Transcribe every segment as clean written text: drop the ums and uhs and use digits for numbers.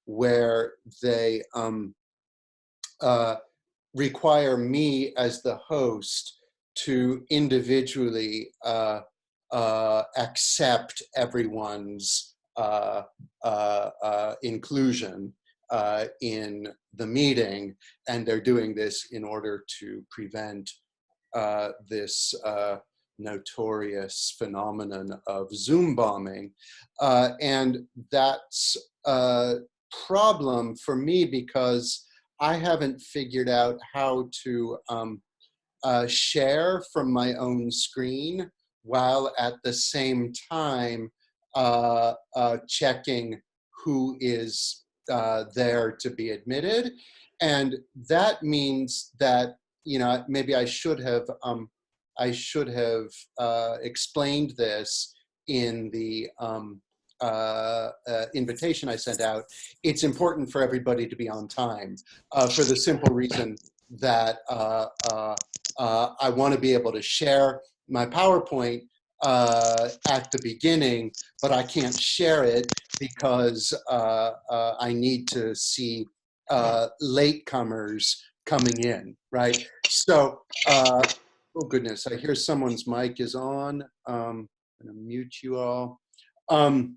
where they require me as the host to individually accept everyone's inclusion in the meeting, and they're doing this in order to prevent this notorious phenomenon of Zoom bombing. And that's a problem for me because I haven't figured out how to share from my own screen while at the same time checking who is there to be admitted. And that means that, you know, maybe I should have explained this in the invitation I sent out. It's important for everybody to be on time for the simple reason that I want to be able to share my PowerPoint at the beginning, but I can't share it because I need to see latecomers coming in, right? So, oh goodness, I hear someone's mic is on. I'm gonna mute you all. I've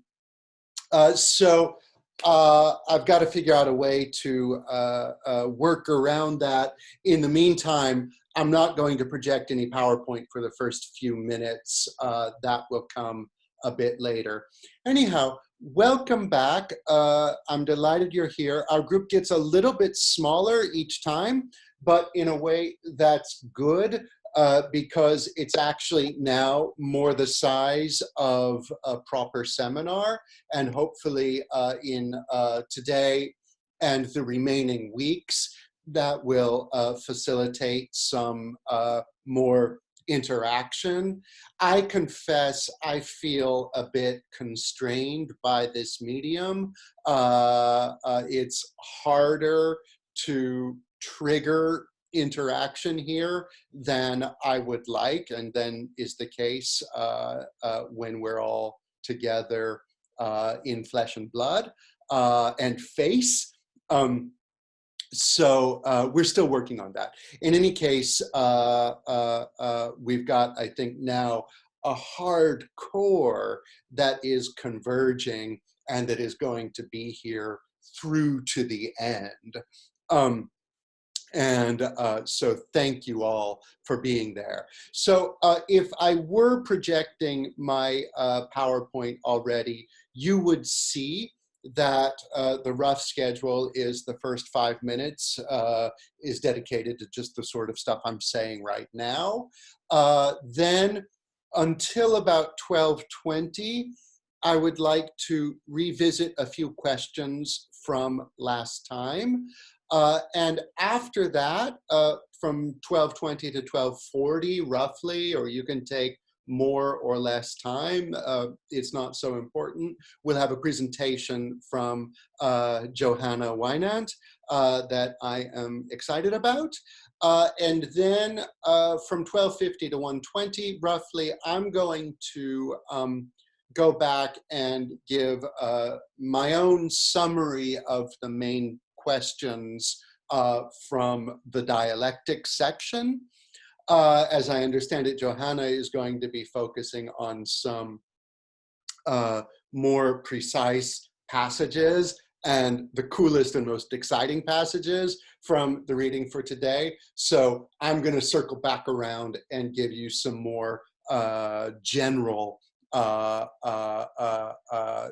got to figure out a way to work around that. In the meantime, I'm not going to project any PowerPoint for the first few minutes. That will come a bit later. Anyhow, welcome back. I'm delighted you're here. Our group gets a little bit smaller each time, but in a way that's good. Because it's actually now more the size of a proper seminar, and hopefully in today and the remaining weeks, that will facilitate some more interaction. I confess I feel a bit constrained by this medium. It's harder to trigger interaction here than I would like, and then is the case when we're all together in flesh and blood and face. So we're still working on that. In any case, we've got, I think now, a hard core that is converging and that is going to be here through to the end. So thank you all for being there. So if I were projecting my PowerPoint already, you would see that the rough schedule is the first 5 minutes is dedicated to just the sort of stuff I'm saying right now. Then until about 12:20, I would like to revisit a few questions from last time. And after that, from 12:20 to 12:40 roughly, or you can take more or less time, it's not so important. We'll have a presentation from Johanna Wynant that I am excited about. And then from 12:50 to 1:20 roughly, I'm going to go back and give my own summary of the main questions from the dialectic section. As I understand it, Johanna is going to be focusing on some more precise passages and the coolest and most exciting passages from the reading for today. So I'm going to circle back around and give you some more general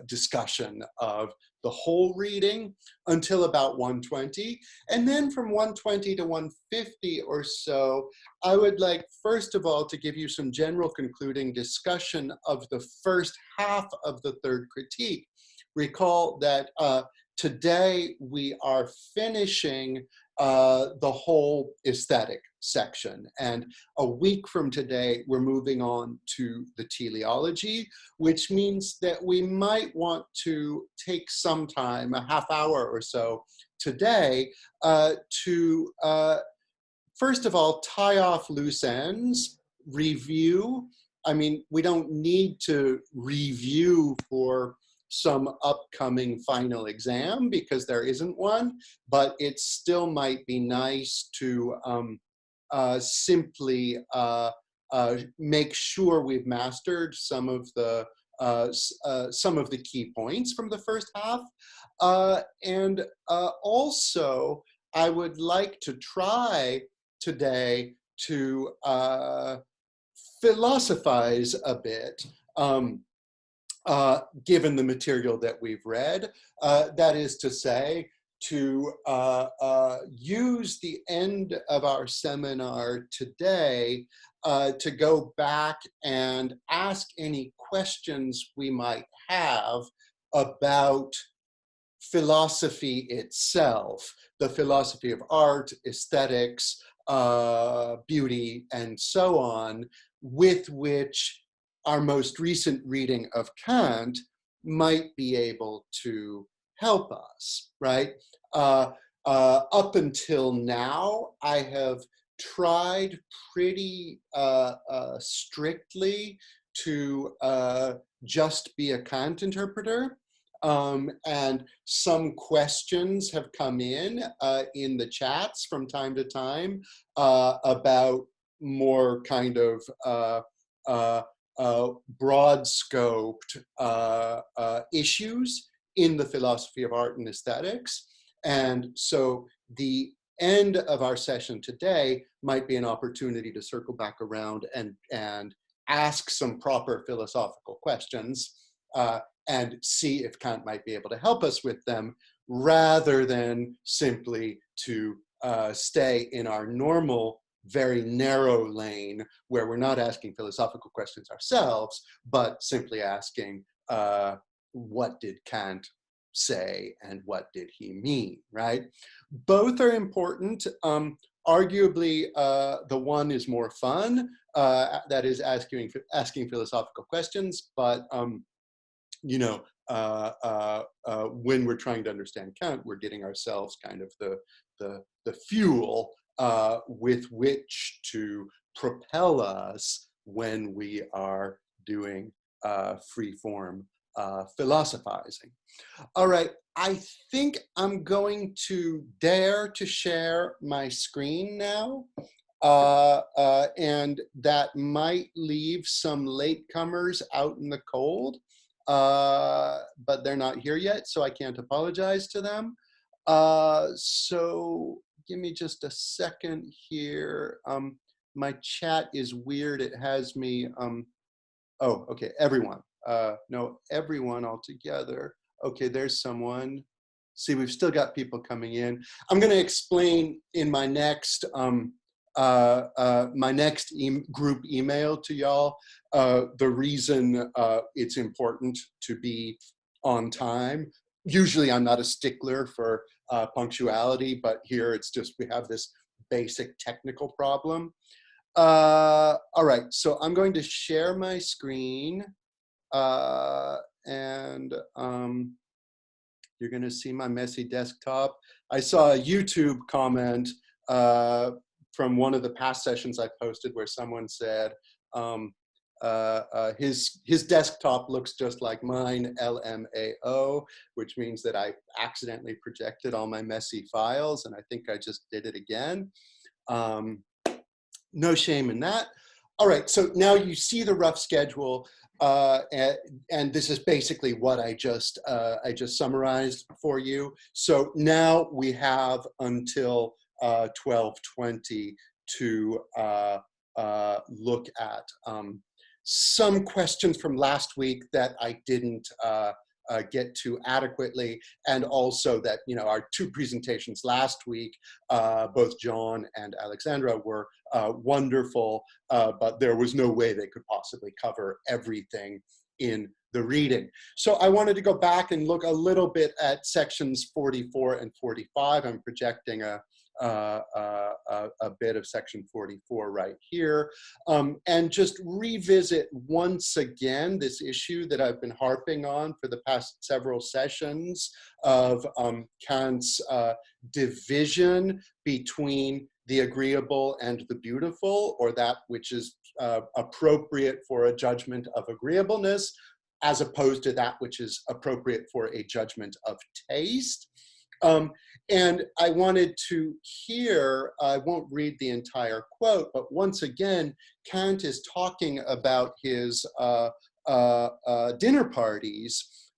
discussion of the whole reading until about 1:20. And then from 1:20 to 1:50 or so, I would like, first of all, to give you some general concluding discussion of the first half of the third critique. Recall that today we are finishing the whole aesthetic section. And a week from today, we're moving on to the teleology, which means that we might want to take some time, a half hour or so today, to first of all, tie off loose ends, review. I mean, we don't need to review for some upcoming final exam because there isn't one, but it still might be nice to simply make sure we've mastered some of the key points from the first half. And also, I would like to try today to philosophize a bit, given the material that we've read. That is to say, to use the end of our seminar today to go back and ask any questions we might have about philosophy itself, the philosophy of art, aesthetics, beauty, and so on, with which our most recent reading of Kant might be able to help us, right? Up until now, I have tried pretty strictly to just be a Kant interpreter. And some questions have come in the chats from time to time about more kind of broad-scoped issues in the philosophy of art and aesthetics. And so the end of our session today might be an opportunity to circle back around and ask some proper philosophical questions and see if Kant might be able to help us with them, rather than simply to stay in our normal, very narrow lane where we're not asking philosophical questions ourselves, but simply asking, what did Kant say and what did he mean, right? Both are important. Arguably, the one is more fun, that is asking philosophical questions, but you know, when we're trying to understand Kant, we're getting ourselves kind of the fuel with which to propel us when we are doing free form philosophizing. All right, I think I'm going to dare to share my screen now. And that might leave some latecomers out in the cold. But they're not here yet, so I can't apologize to them. So give me just a second here. My chat is weird. It has me, oh, okay, everyone. No, everyone all together. Okay, there's someone. See, we've still got people coming in. I'm gonna explain in my next group email to y'all the reason it's important to be on time. Usually I'm not a stickler for punctuality, but here it's just we have this basic technical problem. All right, so I'm going to share my screen and you're gonna see my messy desktop. I saw a YouTube comment from one of the past sessions I posted where someone said, his desktop looks just like mine, LMAO, which means that I accidentally projected all my messy files, and I think I just did it again. No shame in that. All right, so now you see the rough schedule, and this is basically what I just summarized for you. So now we have until 12:20 to look at some questions from last week that I didn't get to adequately, and also that, you know, our two presentations last week, both John and Alexandra, were wonderful, but there was no way they could possibly cover everything in the reading. So I wanted to go back and look a little bit at sections 44 and 45. I'm projecting a bit of section 44 right here, and just revisit once again this issue that I've been harping on for the past several sessions of Kant's division between the agreeable and the beautiful, or that which is appropriate for a judgment of agreeableness, as opposed to that which is appropriate for a judgment of taste. And I wanted to hear, I won't read the entire quote, but once again, Kant is talking about his dinner parties.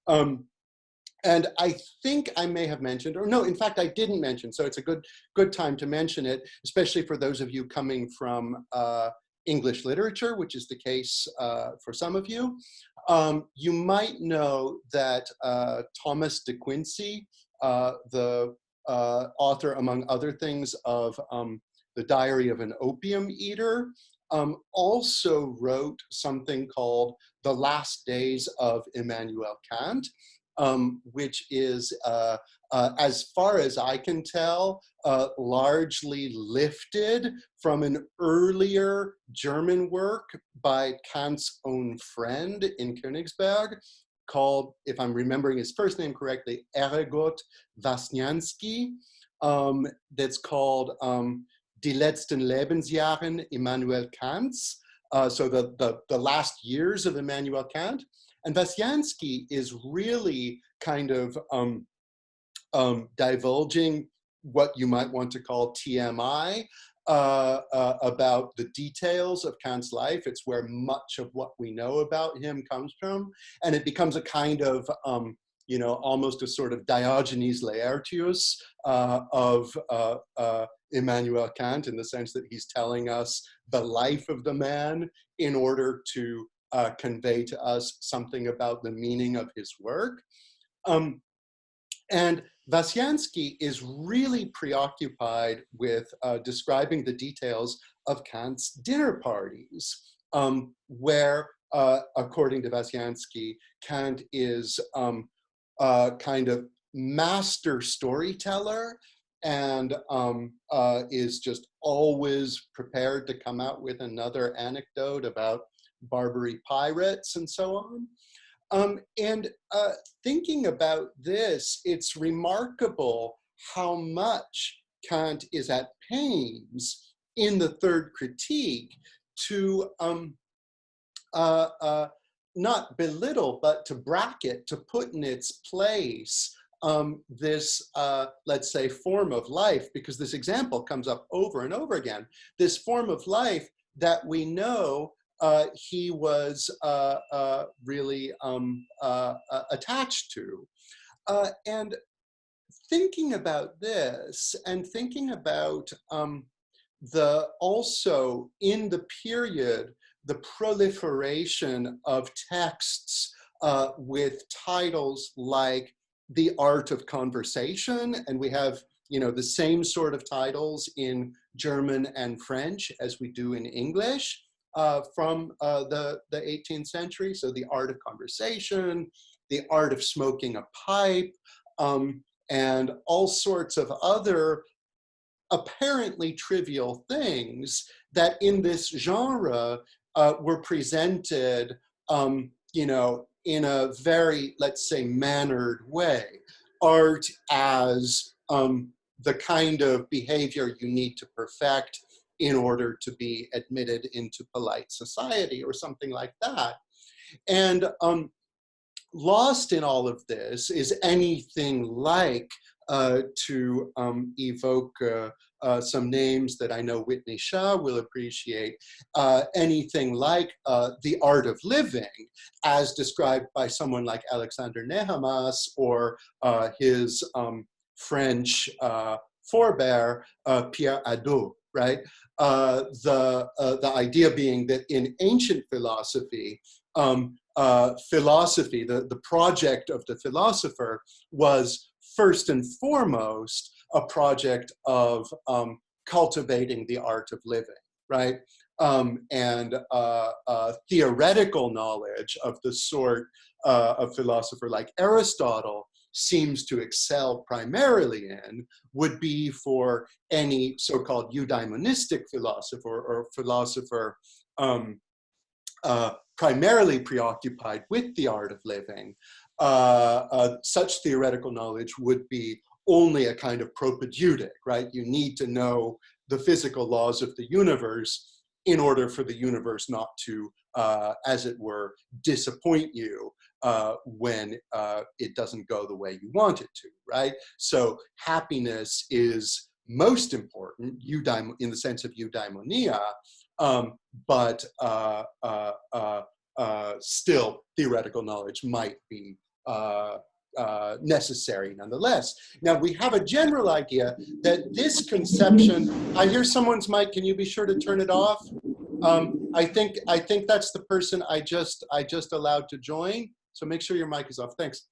And I think I may have mentioned, or no, in fact, I didn't mention, so it's a good time to mention it, especially for those of you coming from English literature, which is the case for some of you. You might know that Thomas de Quincey, the author, among other things, of The Diary of an Opium Eater, also wrote something called The Last Days of Immanuel Kant, which is, as far as I can tell, largely lifted from an earlier German work by Kant's own friend in Königsberg, called, if I'm remembering his first name correctly, Eregot Wasnianski, that's called Die letzten Lebensjahren Immanuel Kants, so the last years of Immanuel Kant. And Wasnianski is really kind of divulging what you might want to call TMI about the details of Kant's life. It's where much of what we know about him comes from. And it becomes a kind of, you know, almost a sort of Diogenes Laertius of Immanuel Kant, in the sense that he's telling us the life of the man in order to convey to us something about the meaning of his work. And Wasnianski is really preoccupied with describing the details of Kant's dinner parties, where, according to Wasnianski, Kant is kind of master storyteller and is just always prepared to come out with another anecdote about Barbary pirates and so on. And thinking about this, it's remarkable how much Kant is at pains in the third critique to not belittle, but to bracket, to put in its place this, let's say, form of life, because this example comes up over and over again, this form of life that we know he was really attached to. And thinking about this, and thinking about also in the period, the proliferation of texts with titles like The Art of Conversation, and we have, you know, the same sort of titles in German and French as we do in English, from the 18th century. So The Art of Conversation, The Art of Smoking a Pipe, and all sorts of other apparently trivial things that in this genre were presented, you know, in a very, let's say, mannered way. Art as the kind of behavior you need to perfect in order to be admitted into polite society, or something like that. And lost in all of this is anything like, to evoke some names that I know Whitney Shaw will appreciate, anything like The Art of Living, as described by someone like Alexander Nehamas, or his French forebear, Pierre Hadot, right? The idea being that in ancient philosophy, philosophy, the project of the philosopher, was first and foremost a project of cultivating the art of living, right? And theoretical knowledge of the sort of philosopher like Aristotle seems to excel primarily in would be for any so-called eudaimonistic philosopher, or philosopher primarily preoccupied with the art of living. Such theoretical knowledge would be only a kind of propedeutic, right? You need to know the physical laws of the universe in order for the universe not to, as it were, disappoint you when it doesn't go the way you want it to, right? So happiness is most important, in the sense of eudaimonia, but still theoretical knowledge might be necessary nonetheless. Now we have a general idea that this conception, I hear someone's mic, can you be sure to turn it off? I think that's the person I just allowed to join. So make sure your mic is off, thanks.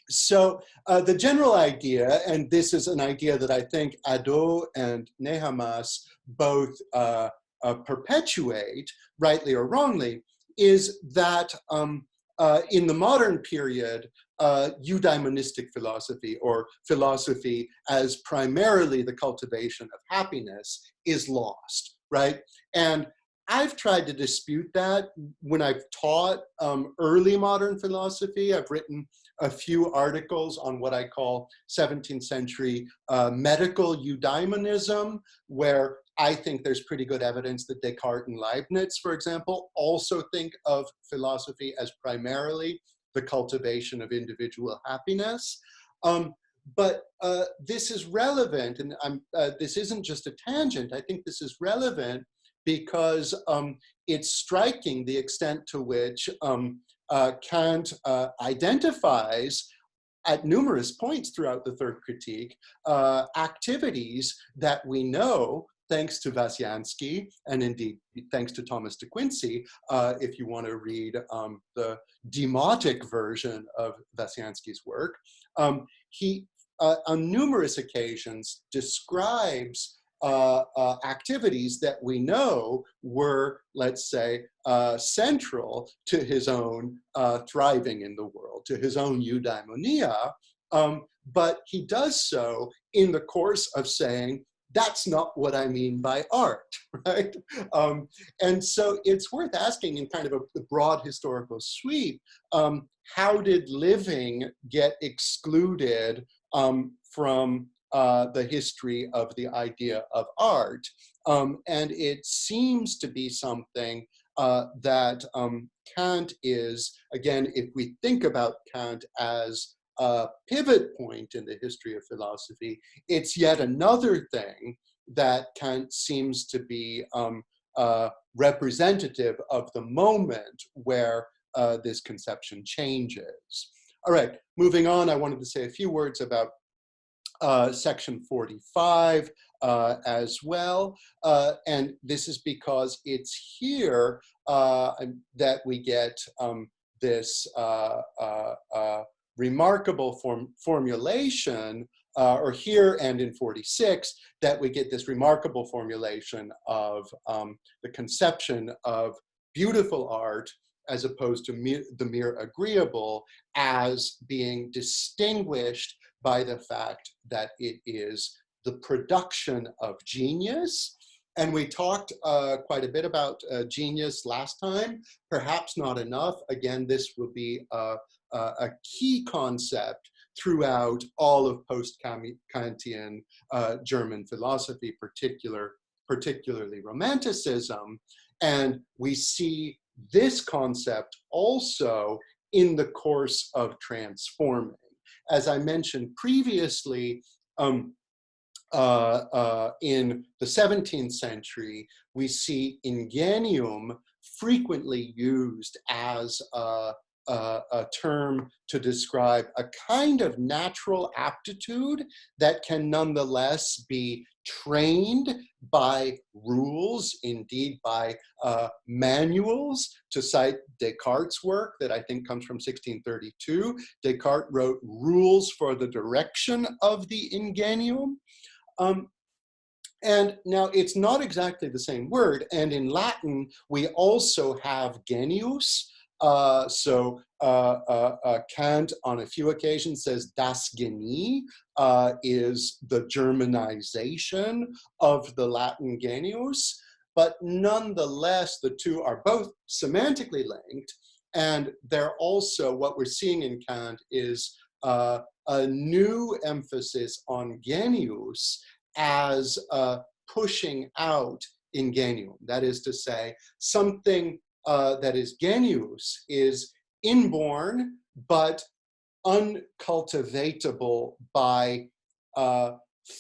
So the general idea, and this is an idea that I think Adot and Nehamas both perpetuate, rightly or wrongly, is that in the modern period, eudaimonistic philosophy, or philosophy as primarily the cultivation of happiness, is lost, right? And I've tried to dispute that when I've taught early modern philosophy. I've written a few articles on what I call 17th century medical eudaimonism, where I think there's pretty good evidence that Descartes and Leibniz, for example, also think of philosophy as primarily the cultivation of individual happiness. But this is relevant, and this isn't just a tangent. I think this is relevant because it's striking the extent to which Kant identifies at numerous points throughout the Third Critique activities that we know, thanks to Vasiansky, and indeed thanks to Thomas de Quincey, if you want to read the demotic version of Vasiansky's work, he on numerous occasions describes activities that we know were, let's say, central to his own thriving in the world, to his own eudaimonia, but he does so in the course of saying, that's not what I mean by art, right? And so it's worth asking in kind of a broad historical sweep, how did living get excluded from the history of the idea of art? And it seems to be something that Kant is, again, if we think about Kant as a pivot point in the history of philosophy, it's yet another thing that Kant seems to be representative of the moment where this conception changes. All right, moving on, I wanted to say a few words about section 45 as well. And this is because it's here that we get this remarkable formulation, or here and in 46, that we get this remarkable formulation of the conception of beautiful art as opposed to the mere agreeable, as being distinguished by the fact that it is the production of genius. And we talked quite a bit about genius last time, perhaps not enough. Again, this will be a key concept throughout all of post-Kantian German philosophy, particularly Romanticism. And we see this concept also in the course of transforming. As I mentioned previously, in the 17th century, we see ingenium frequently used as a term to describe a kind of natural aptitude that can nonetheless be trained by rules, indeed by manuals. To cite Descartes' work that I think comes from 1632, Descartes wrote rules for the direction of the ingenium. And now it's not exactly the same word. And in Latin, we also have genius. Kant on a few occasions says das Genie is the Germanization of the Latin genius, but nonetheless, the two are both semantically linked, and they're also, what we're seeing in Kant is a new emphasis on genius as pushing out ingenium. That is to say, something that is genius is inborn, but uncultivatable by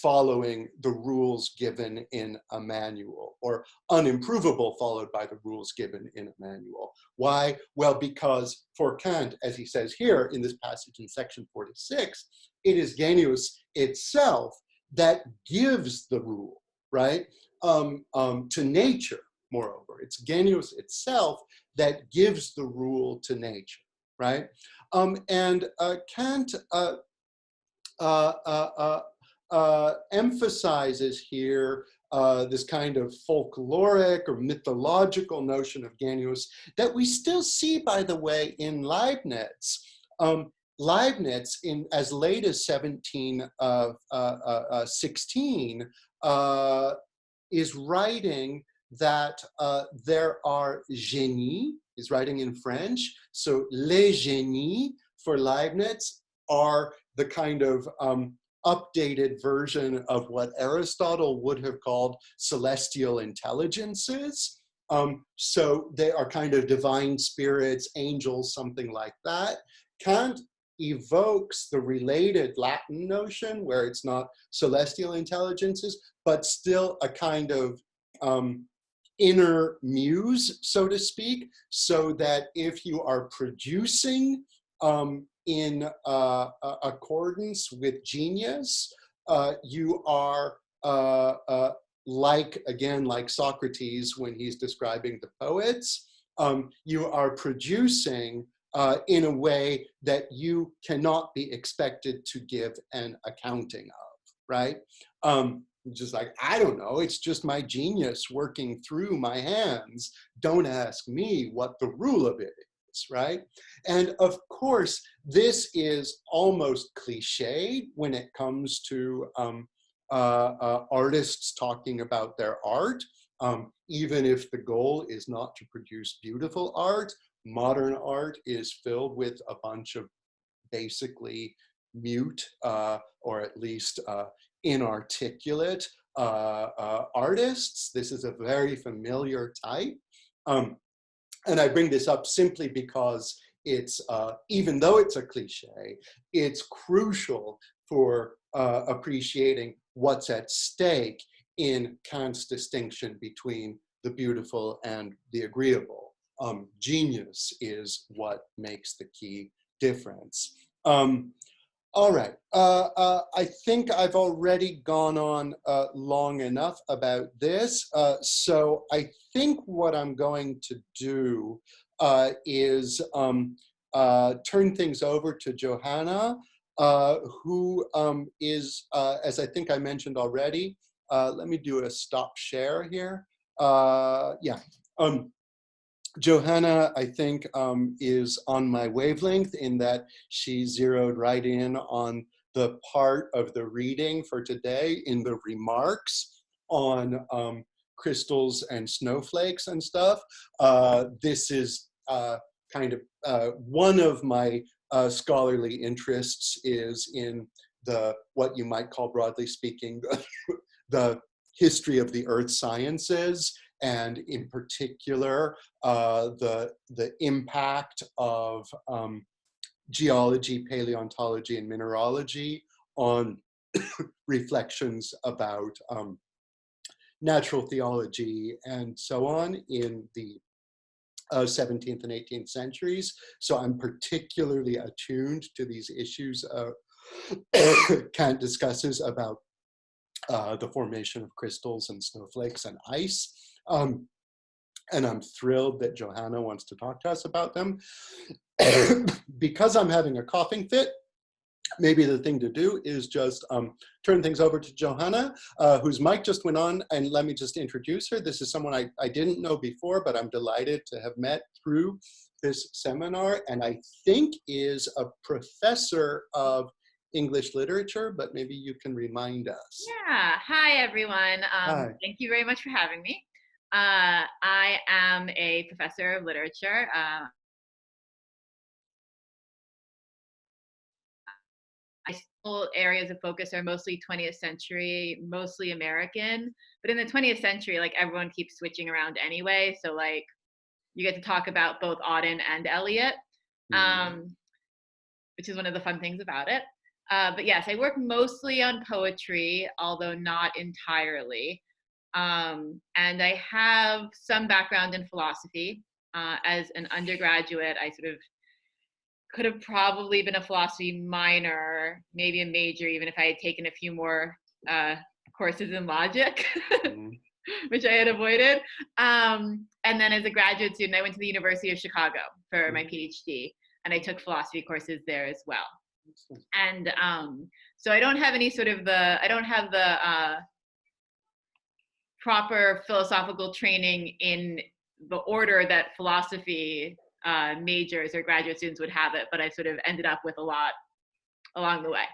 following the rules given in a manual, or unimprovable followed by the rules given in a manual. Why? Well, because for Kant, as he says here in this passage in section 46, it is genius itself that gives the rule, right, to nature. Moreover, it's genius itself that gives the rule to nature, right? And Kant emphasizes here this kind of folkloric or mythological notion of genius that we still see, by the way, in Leibniz. Leibniz, in as late as 1716, is writing that there are génies, is writing in French. So les génies for Leibniz are the kind of updated version of what Aristotle would have called celestial intelligences. So they are kind of divine spirits, angels, something like that. Kant evokes the related Latin notion where it's not celestial intelligences, but still a kind of inner muse, so to speak, so that if you are producing in accordance with genius, you are like Socrates when he's describing the poets, you are producing in a way that you cannot be expected to give an accounting of, right? Just like, I don't know, it's just my genius working through my hands. Don't ask me what the rule of it is, right? And of course, this is almost cliched when it comes to artists talking about their art. Even if the goal is not to produce beautiful art, modern art is filled with a bunch of basically mute or at least inarticulate artists. This is a very familiar type. And I bring this up simply because it's, even though it's a cliche, it's crucial for appreciating what's at stake in Kant's distinction between the beautiful and the agreeable. Genius is what makes the key difference. All right, I think I've already gone on long enough about this. So I think what I'm going to do is turn things over to Johanna, who is, as I think I mentioned already, let me do a stop share here. Yeah. Johanna, I think, is on my wavelength in that she zeroed right in on the part of the reading for today in the remarks on crystals and snowflakes and stuff. This is kind of one of my scholarly interests is in the, what you might call broadly speaking, the history of the earth sciences, and in particular, the impact of geology, paleontology, and mineralogy on reflections about natural theology and so on in the 17th and 18th centuries. So I'm particularly attuned to these issues Kant discusses about the formation of crystals and snowflakes and ice. And I'm thrilled that Johanna wants to talk to us about them. Because I'm having a coughing fit, maybe the thing to do is just turn things over to Johanna, whose mic just went on, and let me just introduce her. This is someone I didn't know before, but I'm delighted to have met through this seminar, and I think is a professor of English literature, but maybe you can remind us. Yeah, hi everyone. Hi. Thank you very much for having me. I am a professor of literature. My school areas of focus are mostly 20th century, mostly American, but in the 20th century, like everyone keeps switching around anyway. So like you get to talk about both Auden and Eliot. Mm. which is one of the fun things about it. But yes, I work mostly on poetry, although not entirely. And I have some background in philosophy. As an undergraduate, I sort of could have probably been a philosophy minor, maybe a major, even if I had taken a few more courses in logic, Mm. which I had avoided. And then as a graduate student, I went to the University of Chicago for my PhD, and I took philosophy courses there as well. And so I don't have any sort of I don't have the proper philosophical training in the order that philosophy majors or graduate students would have it, but I sort of ended up with a lot along the way.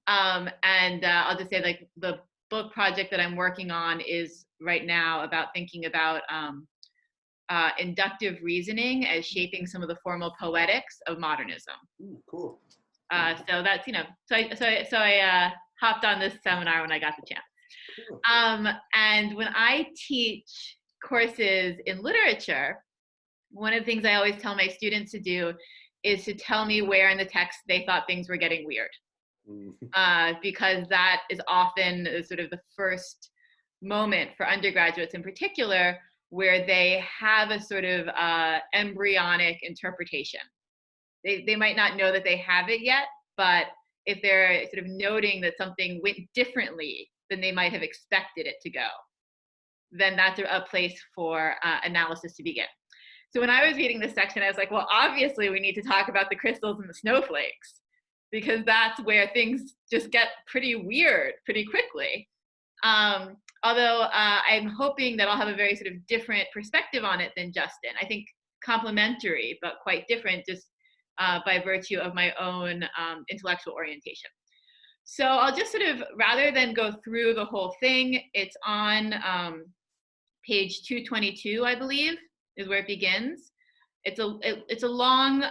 And I'll just say, like, the book project that I'm working on is right now about thinking about inductive reasoning as shaping some of the formal poetics of modernism. Ooh, cool. So that's, I hopped on this seminar when I got the chance. Cool. And when I teach courses in literature, one of the things I always tell my students to do is to tell me where in the text they thought things were getting weird. Because that is often sort of the first moment for undergraduates in particular where they have a sort of embryonic interpretation. They might not know that they have it yet, but if they're sort of noting that something went differently than they might have expected it to go, then that's a place for analysis to begin. So when I was reading this section, I was like, well, obviously we need to talk about the crystals and the snowflakes, because that's where things just get pretty weird pretty quickly. Although I'm hoping that I'll have a very sort of different perspective on it than Justin. I think complementary, but quite different, just by virtue of my own intellectual orientation. So I'll just sort of, rather than go through the whole thing, it's on page 222, I believe, is where it begins. It's a long,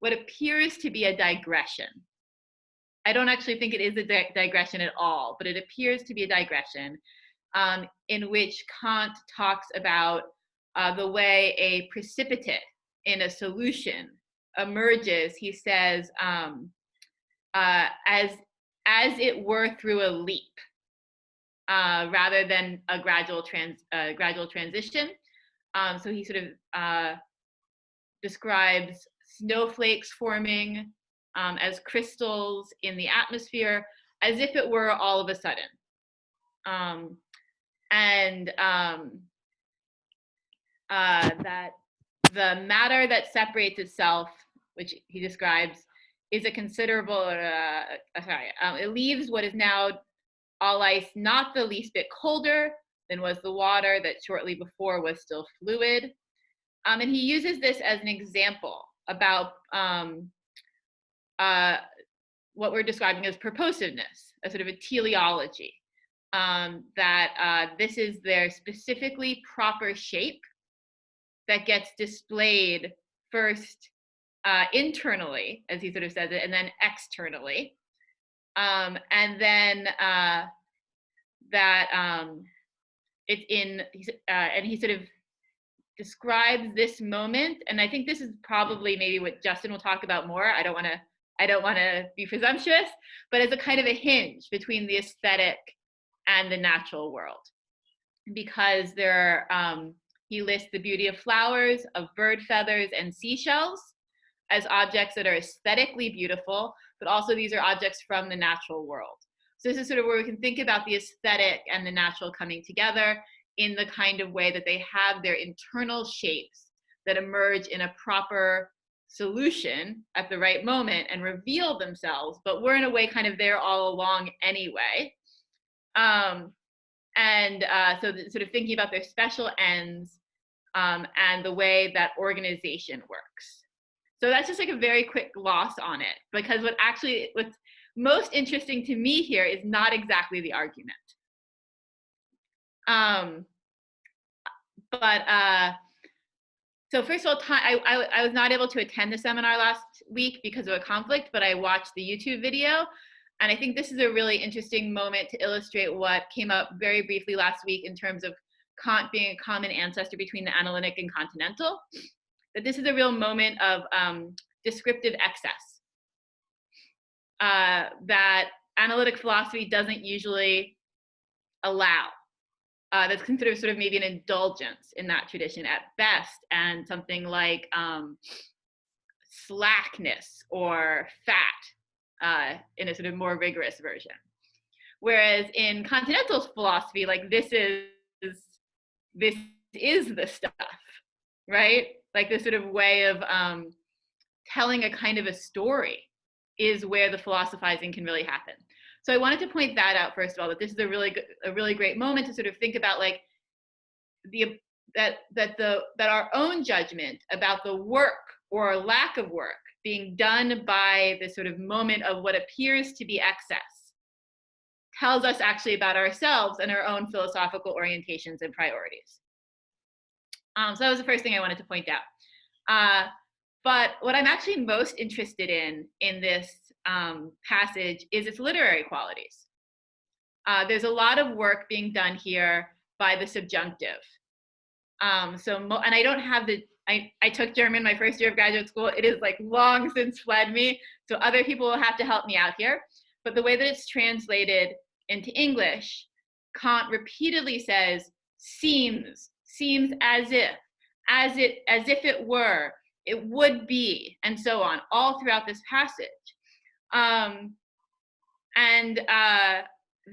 what appears to be a digression. I don't actually think it is a digression at all, but it appears to be a digression in which Kant talks about the way a precipitate in a solution emerges, he says, as it were through a leap, rather than a gradual transition. So he sort of describes snowflakes forming as crystals in the atmosphere, as if it were all of a sudden. That the matter that separates itself, which he describes, is a considerable, it leaves what is now all ice not the least bit colder than was the water that shortly before was still fluid. And he uses this as an example about what we're describing as purposiveness, a sort of a teleology, that this is their specifically proper shape that gets displayed first internally, as he sort of says it, and then externally. And then it's in, and he sort of describes this moment, and I think this is probably maybe what Justin will talk about more. I don't want to be presumptuous, but as a kind of a hinge between the aesthetic and the natural world, because he lists the beauty of flowers, of bird feathers, and seashells as objects that are aesthetically beautiful, but also these are objects from the natural world. So this is sort of where we can think about the aesthetic and the natural coming together in the kind of way that they have their internal shapes that emerge in a proper solution at the right moment and reveal themselves, but we're in a way kind of there all along anyway. So sort of thinking about their special ends and the way that organization works. So that's just like a very quick gloss on it, because what's most interesting to me here is not exactly the argument. So first of all, I was not able to attend the seminar last week because of a conflict, but I watched the YouTube video. And I think this is a really interesting moment to illustrate what came up very briefly last week in terms of Kant being a common ancestor between the analytic and continental. That this is a real moment of descriptive excess that analytic philosophy doesn't usually allow. That's considered sort of maybe an indulgence in that tradition at best, and something like slackness or fat in a sort of more rigorous version. Whereas in continental philosophy, like this is the stuff, right? Like this sort of way of telling a kind of a story is where the philosophizing can really happen. So I wanted to point that out first of all, that this is a really great moment to sort of think about like that our own judgment about the work or lack of work being done by this sort of moment of what appears to be excess tells us actually about ourselves and our own philosophical orientations and priorities. So that was the first thing I wanted to point out. But what I'm actually most interested in this passage is its literary qualities. There's a lot of work being done here by the subjunctive. And I don't have I took German my first year of graduate school. It is like long since fled me, so other people will have to help me out here. But the way that it's translated into English, Kant repeatedly says seems as if it were, it would be, and so on, all throughout this passage.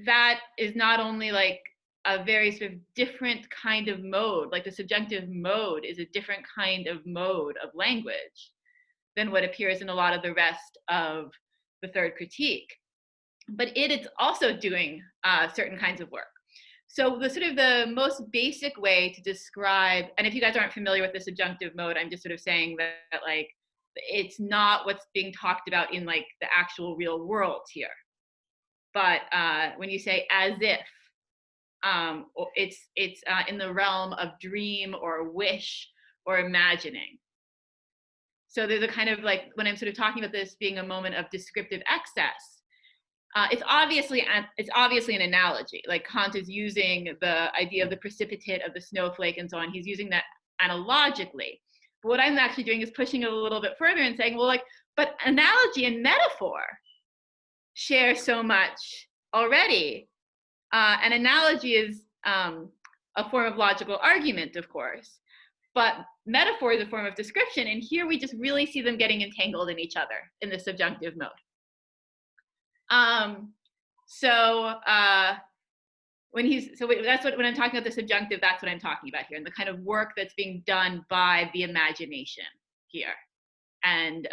That is not only like a very sort of different kind of mode, like the subjunctive mode is a different kind of mode of language than what appears in a lot of the rest of the third critique. But it's also doing certain kinds of work. So the sort of the most basic way to describe, and if you guys aren't familiar with the subjunctive mode, I'm just sort of saying that like it's not what's being talked about in like the actual real world here. But when you say as if, it's in the realm of dream or wish or imagining. So there's a kind of like, when I'm sort of talking about this being a moment of descriptive excess, it's obviously an analogy. Like Kant is using the idea of the precipitate, of the snowflake and so on. He's using that analogically. But what I'm actually doing is pushing it a little bit further and saying, well, like, but analogy and metaphor share so much already. An analogy is a form of logical argument, of course, but metaphor is a form of description. And here we just really see them getting entangled in each other in the subjunctive mode. When I'm talking about the subjunctive, that's what I'm talking about here, and the kind of work that's being done by the imagination here, and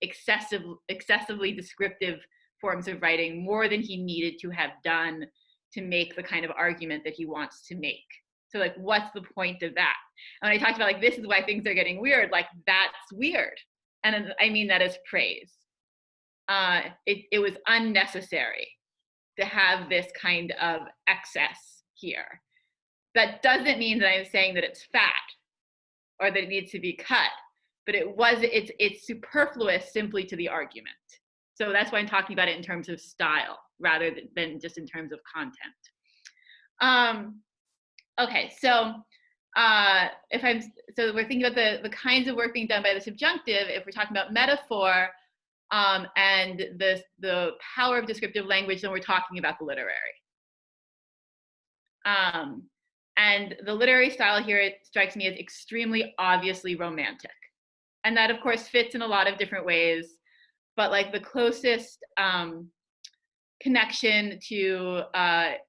excessively descriptive forms of writing, more than he needed to have done to make the kind of argument that he wants to make. So like, what's the point of that? And when I talked about like, this is why things are getting weird, like that's weird. And I mean that as praise. It was unnecessary to have this kind of excess here. That doesn't mean that I'm saying that it's fat or that it needs to be cut, but it's superfluous simply to the argument. So that's why I'm talking about it in terms of style rather than just in terms of content. Okay, so we're thinking about the kinds of work being done by the subjunctive. If we're talking about metaphor and the power of descriptive language, then we're talking about the literary. And the literary style here, it strikes me as extremely obviously romantic. And that, of course, fits in a lot of different ways. But like the closest connection to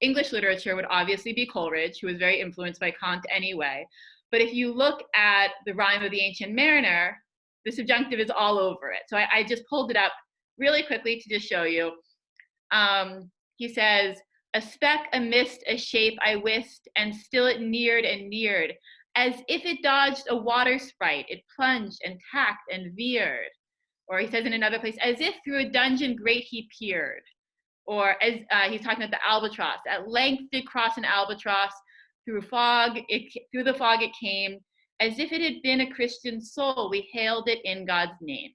English literature would obviously be Coleridge, who was very influenced by Kant anyway. But if you look at the Rime of the Ancient Mariner, the subjunctive is all over it. So I just pulled it up really quickly to just show you. He says, a speck, a mist, a shape I wist, and still it neared and neared. As if it dodged a water sprite, it plunged and tacked and veered. Or he says in another place, as if through a dungeon great he peered. Or as he's talking about the albatross, at length did cross an albatross, through the fog it came, as if it had been a Christian soul, we hailed it in God's name.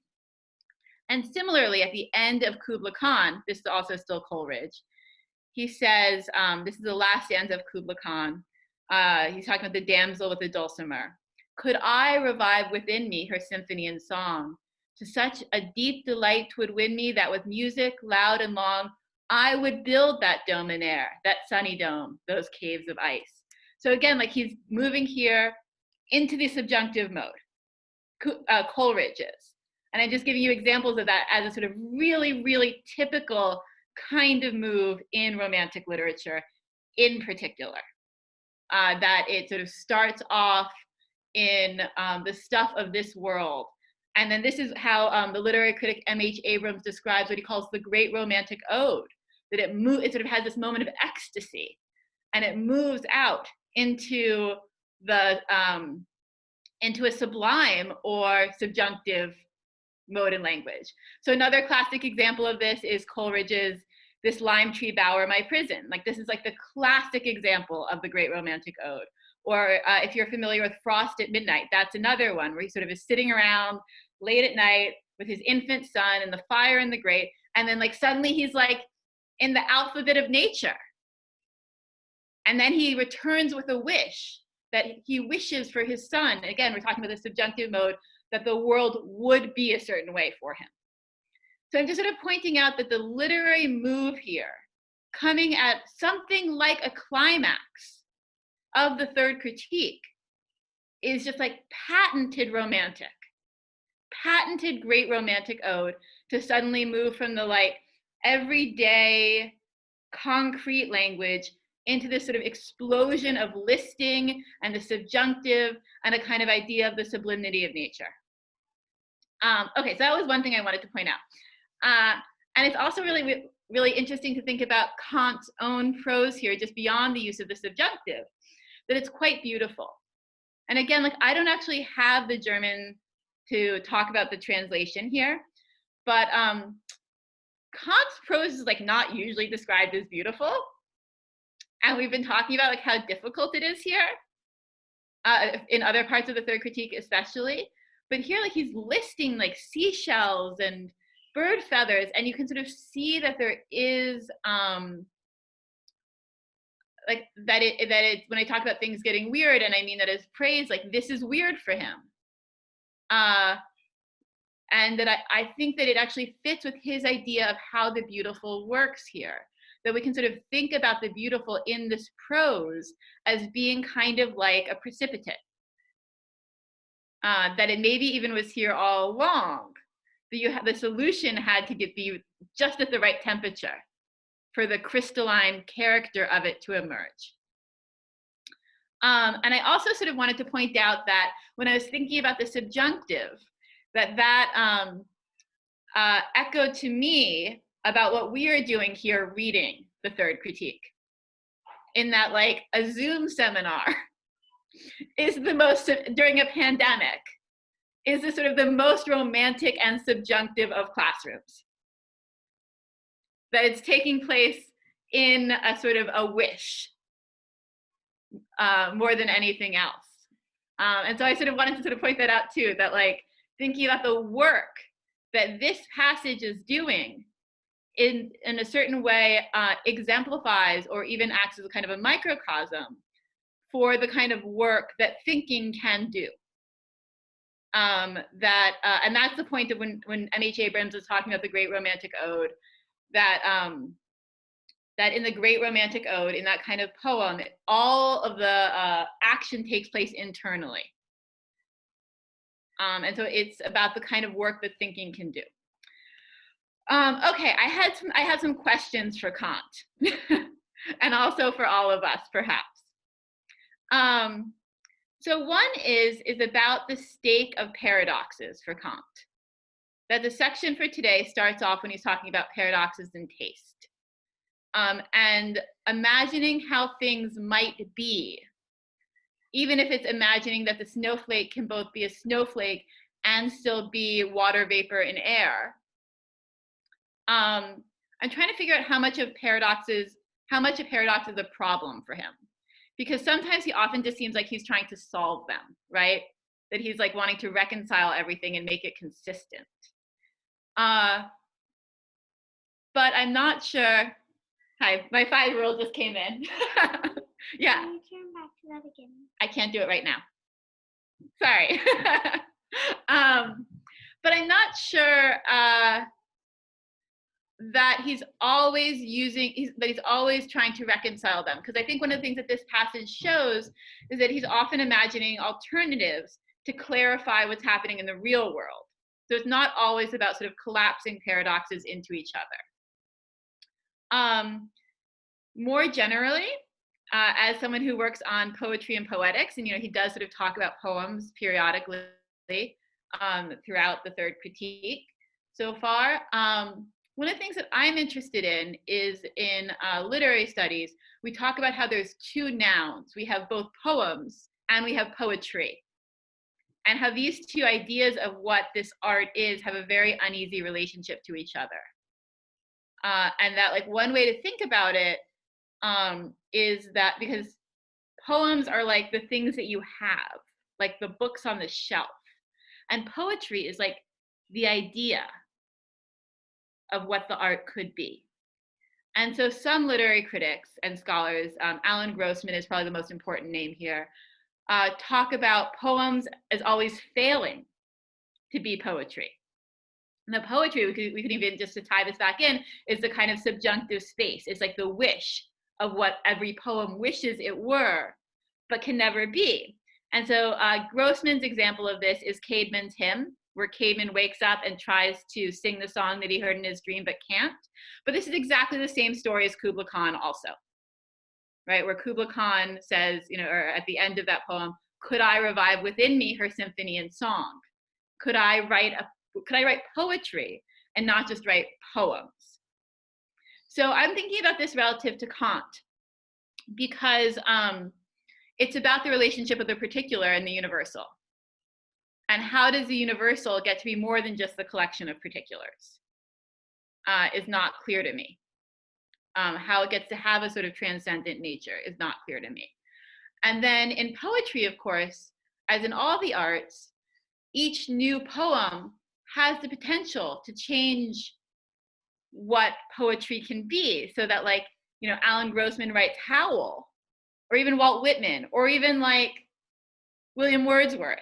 And similarly, at the end of Kubla Khan, this is also still Coleridge, he says, this is the last stanza of Kubla Khan, he's talking about the damsel with the dulcimer. Could I revive within me her symphony and song, To such a deep delight 'twould win me, that with music loud and long, I would build that dome in air, that sunny dome, those caves of ice. So again, like he's moving here into the subjunctive mode, Coleridge's. And I'm just giving you examples of that as a sort of really, really typical kind of move in Romantic literature in particular. That it sort of starts off in the stuff of this world. And then this is how the literary critic M.H. Abrams describes what he calls the Great Romantic Ode, that it sort of has this moment of ecstasy, and it moves out into a sublime or subjunctive mode and language. So another classic example of this is Coleridge's "This lime tree bower my prison." Like this is like the classic example of the Great Romantic Ode. Or if you're familiar with Frost at Midnight, that's another one where he sort of is sitting around late at night with his infant son and the fire in the grate, and then like suddenly he's like in the alphabet of nature. And then he returns with a wish that he wishes for his son. Again, we're talking about the subjunctive mode, that the world would be a certain way for him. So I'm just sort of pointing out that the literary move here, coming at something like a climax of the third critique, is just like patented romantic, patented great romantic ode, to suddenly move from the like everyday concrete language into this sort of explosion of listing and the subjunctive and a kind of idea of the sublimity of nature. Okay, so that was one thing I wanted to point out. And it's also really, really interesting to think about Kant's own prose here, just beyond the use of the subjunctive, that it's quite beautiful. And again, like I don't actually have the German to talk about the translation here, but Kant's prose is like not usually described as beautiful. And we've been talking about like how difficult it is here, in other parts of the third critique especially. But here, like he's listing like seashells and bird feathers, and you can sort of see that there is like that it when I talk about things getting weird, and I mean that as praise, like this is weird for him. And that I think that it actually fits with his idea of how the beautiful works here. That we can sort of think about the beautiful in this prose as being kind of like a precipitate. That it maybe even was here all along. That the solution had to be just at the right temperature for the crystalline character of it to emerge. And I also sort of wanted to point out that when I was thinking about the subjunctive, that echoed to me about what we are doing here reading the third critique. In that like a Zoom seminar is the most, during a pandemic, is the sort of the most romantic and subjunctive of classrooms. That it's taking place in a sort of a wish more than anything else. And so I sort of wanted to sort of point that out too, that like thinking about the work that this passage is doing in a certain way exemplifies or even acts as a kind of a microcosm for the kind of work that thinking can do. And that's the point of when M.H. Abrams is talking about the Great Romantic Ode, that that in the Great Romantic Ode, in that kind of poem, all of the action takes place internally. And so it's about the kind of work that thinking can do. Okay, I had some questions for Kant, and also for all of us, perhaps. So one is about the stake of paradoxes for Kant. That the section for today starts off when he's talking about paradoxes in taste, and imagining how things might be, even if it's imagining that the snowflake can both be a snowflake and still be water vapor in air. I'm trying to figure out how much a paradox is a problem for him, because sometimes he often just seems like he's trying to solve them, right? That he's like wanting to reconcile everything and make it consistent. But I'm not sure. Hi, my 5-year-old just came in. Yeah. Can you turn back to that again? I can't do it right now. Sorry. but I'm not sure that he's always trying to reconcile them. Because I think one of the things that this passage shows is that he's often imagining alternatives to clarify what's happening in the real world. So it's not always about sort of collapsing paradoxes into each other. More generally, as someone who works on poetry and poetics, and he does sort of talk about poems periodically throughout the third critique so far. One of the things that I'm interested in is in literary studies, we talk about how there's two nouns. We have both poems and we have poetry, and how these two ideas of what this art is have a very uneasy relationship to each other. And that, like, one way to think about it is that because poems are like the things that you have, like the books on the shelf, and poetry is like the idea of what the art could be. And so some literary critics and scholars, Alan Grossman is probably the most important name here, talk about poems as always failing to be poetry. And the poetry, we could even, just to tie this back in, is the kind of subjunctive space. It's like the wish of what every poem wishes it were, but can never be. And so Grossman's example of this is Caedmon's hymn, where Caedmon wakes up and tries to sing the song that he heard in his dream but can't. But this is exactly the same story as Kubla Khan also, right? Where Kubla Khan says, or at the end of that poem, could I revive within me her symphony and song? Could I write poetry and not just write poems? So I'm thinking about this relative to Kant, because it's about the relationship of the particular and the universal. And how does the universal get to be more than just the collection of particulars is not clear to me. How it gets to have a sort of transcendent nature is not clear to me. And then in poetry, of course, as in all the arts, each new poem has the potential to change what poetry can be, so that, like, Alan Grossman writes Howl, or even Walt Whitman, or even like William Wordsworth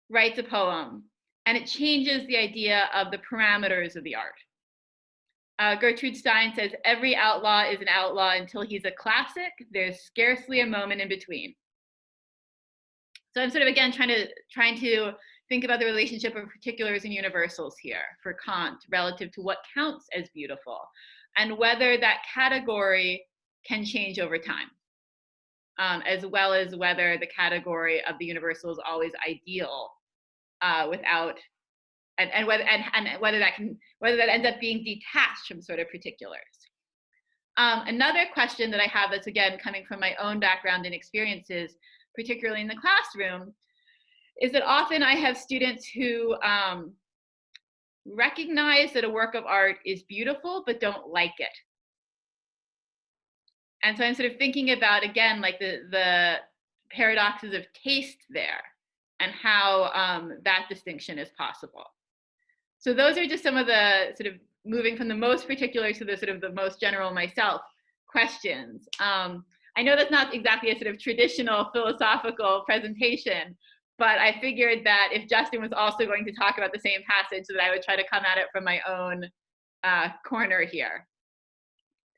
writes a poem, and it changes the idea of the parameters of the art. Gertrude Stein says, every outlaw is an outlaw until he's a classic. There's scarcely a moment in between. So I'm sort of, again, trying to think about the relationship of particulars and universals here for Kant relative to what counts as beautiful, and whether that category can change over time, as well as whether the category of the universal is always ideal, and whether that ends up being detached from sort of particulars. Another question that I have, that's again coming from my own background and experiences, particularly in the classroom, is that often I have students who recognize that a work of art is beautiful but don't like it. And so I'm sort of thinking about, again, like the paradoxes of taste there, and how that distinction is possible. So those are just some of the sort of moving from the most particular to the sort of the most general myself questions. I know that's not exactly a sort of traditional philosophical presentation, but I figured that if Justin was also going to talk about the same passage, that I would try to come at it from my own corner here.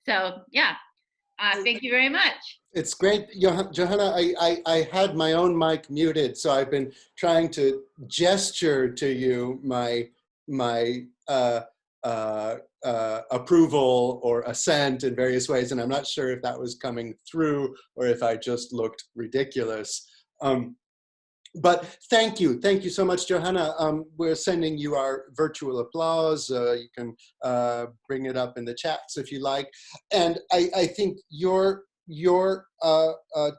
So yeah, thank you very much. It's great, Johanna. I had my own mic muted, so I've been trying to gesture to you my approval or assent in various ways, and I'm not sure if that was coming through or if I just looked ridiculous. But thank you so much, Johanna. We're sending you our virtual applause. You can bring it up in the chats if you like. And I think your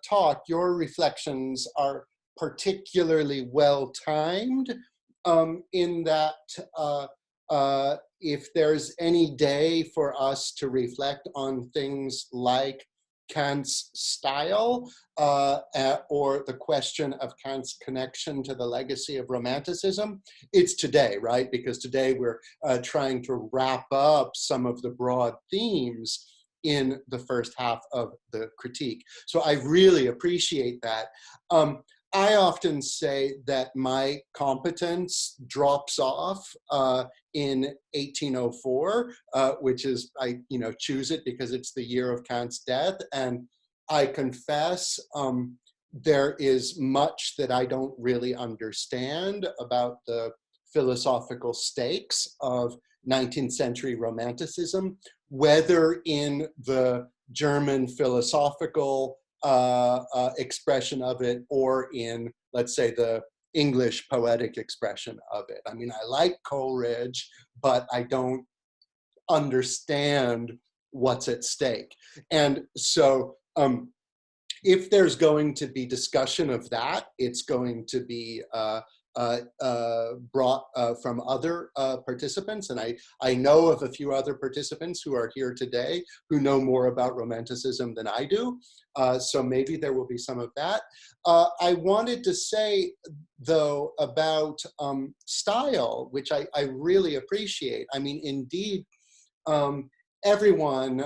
talk, your reflections are particularly well timed, in that if there's any day for us to reflect on things like Kant's style, or the question of Kant's connection to the legacy of Romanticism, it's today, right? Because today we're trying to wrap up some of the broad themes in the first half of the critique. So I really appreciate that. I often say that my competence drops off in 1804, which is, I choose it because it's the year of Kant's death. And I confess there is much that I don't really understand about the philosophical stakes of 19th century Romanticism, whether in the German philosophical expression of it or in, let's say, the English poetic expression of it. I mean, I like Coleridge, but I don't understand what's at stake. And so if there's going to be discussion of that, it's going to be brought from other participants. And I know of a few other participants who are here today who know more about Romanticism than I do. So maybe there will be some of that. I wanted to say, though, about style, which I really appreciate. I mean, indeed, everyone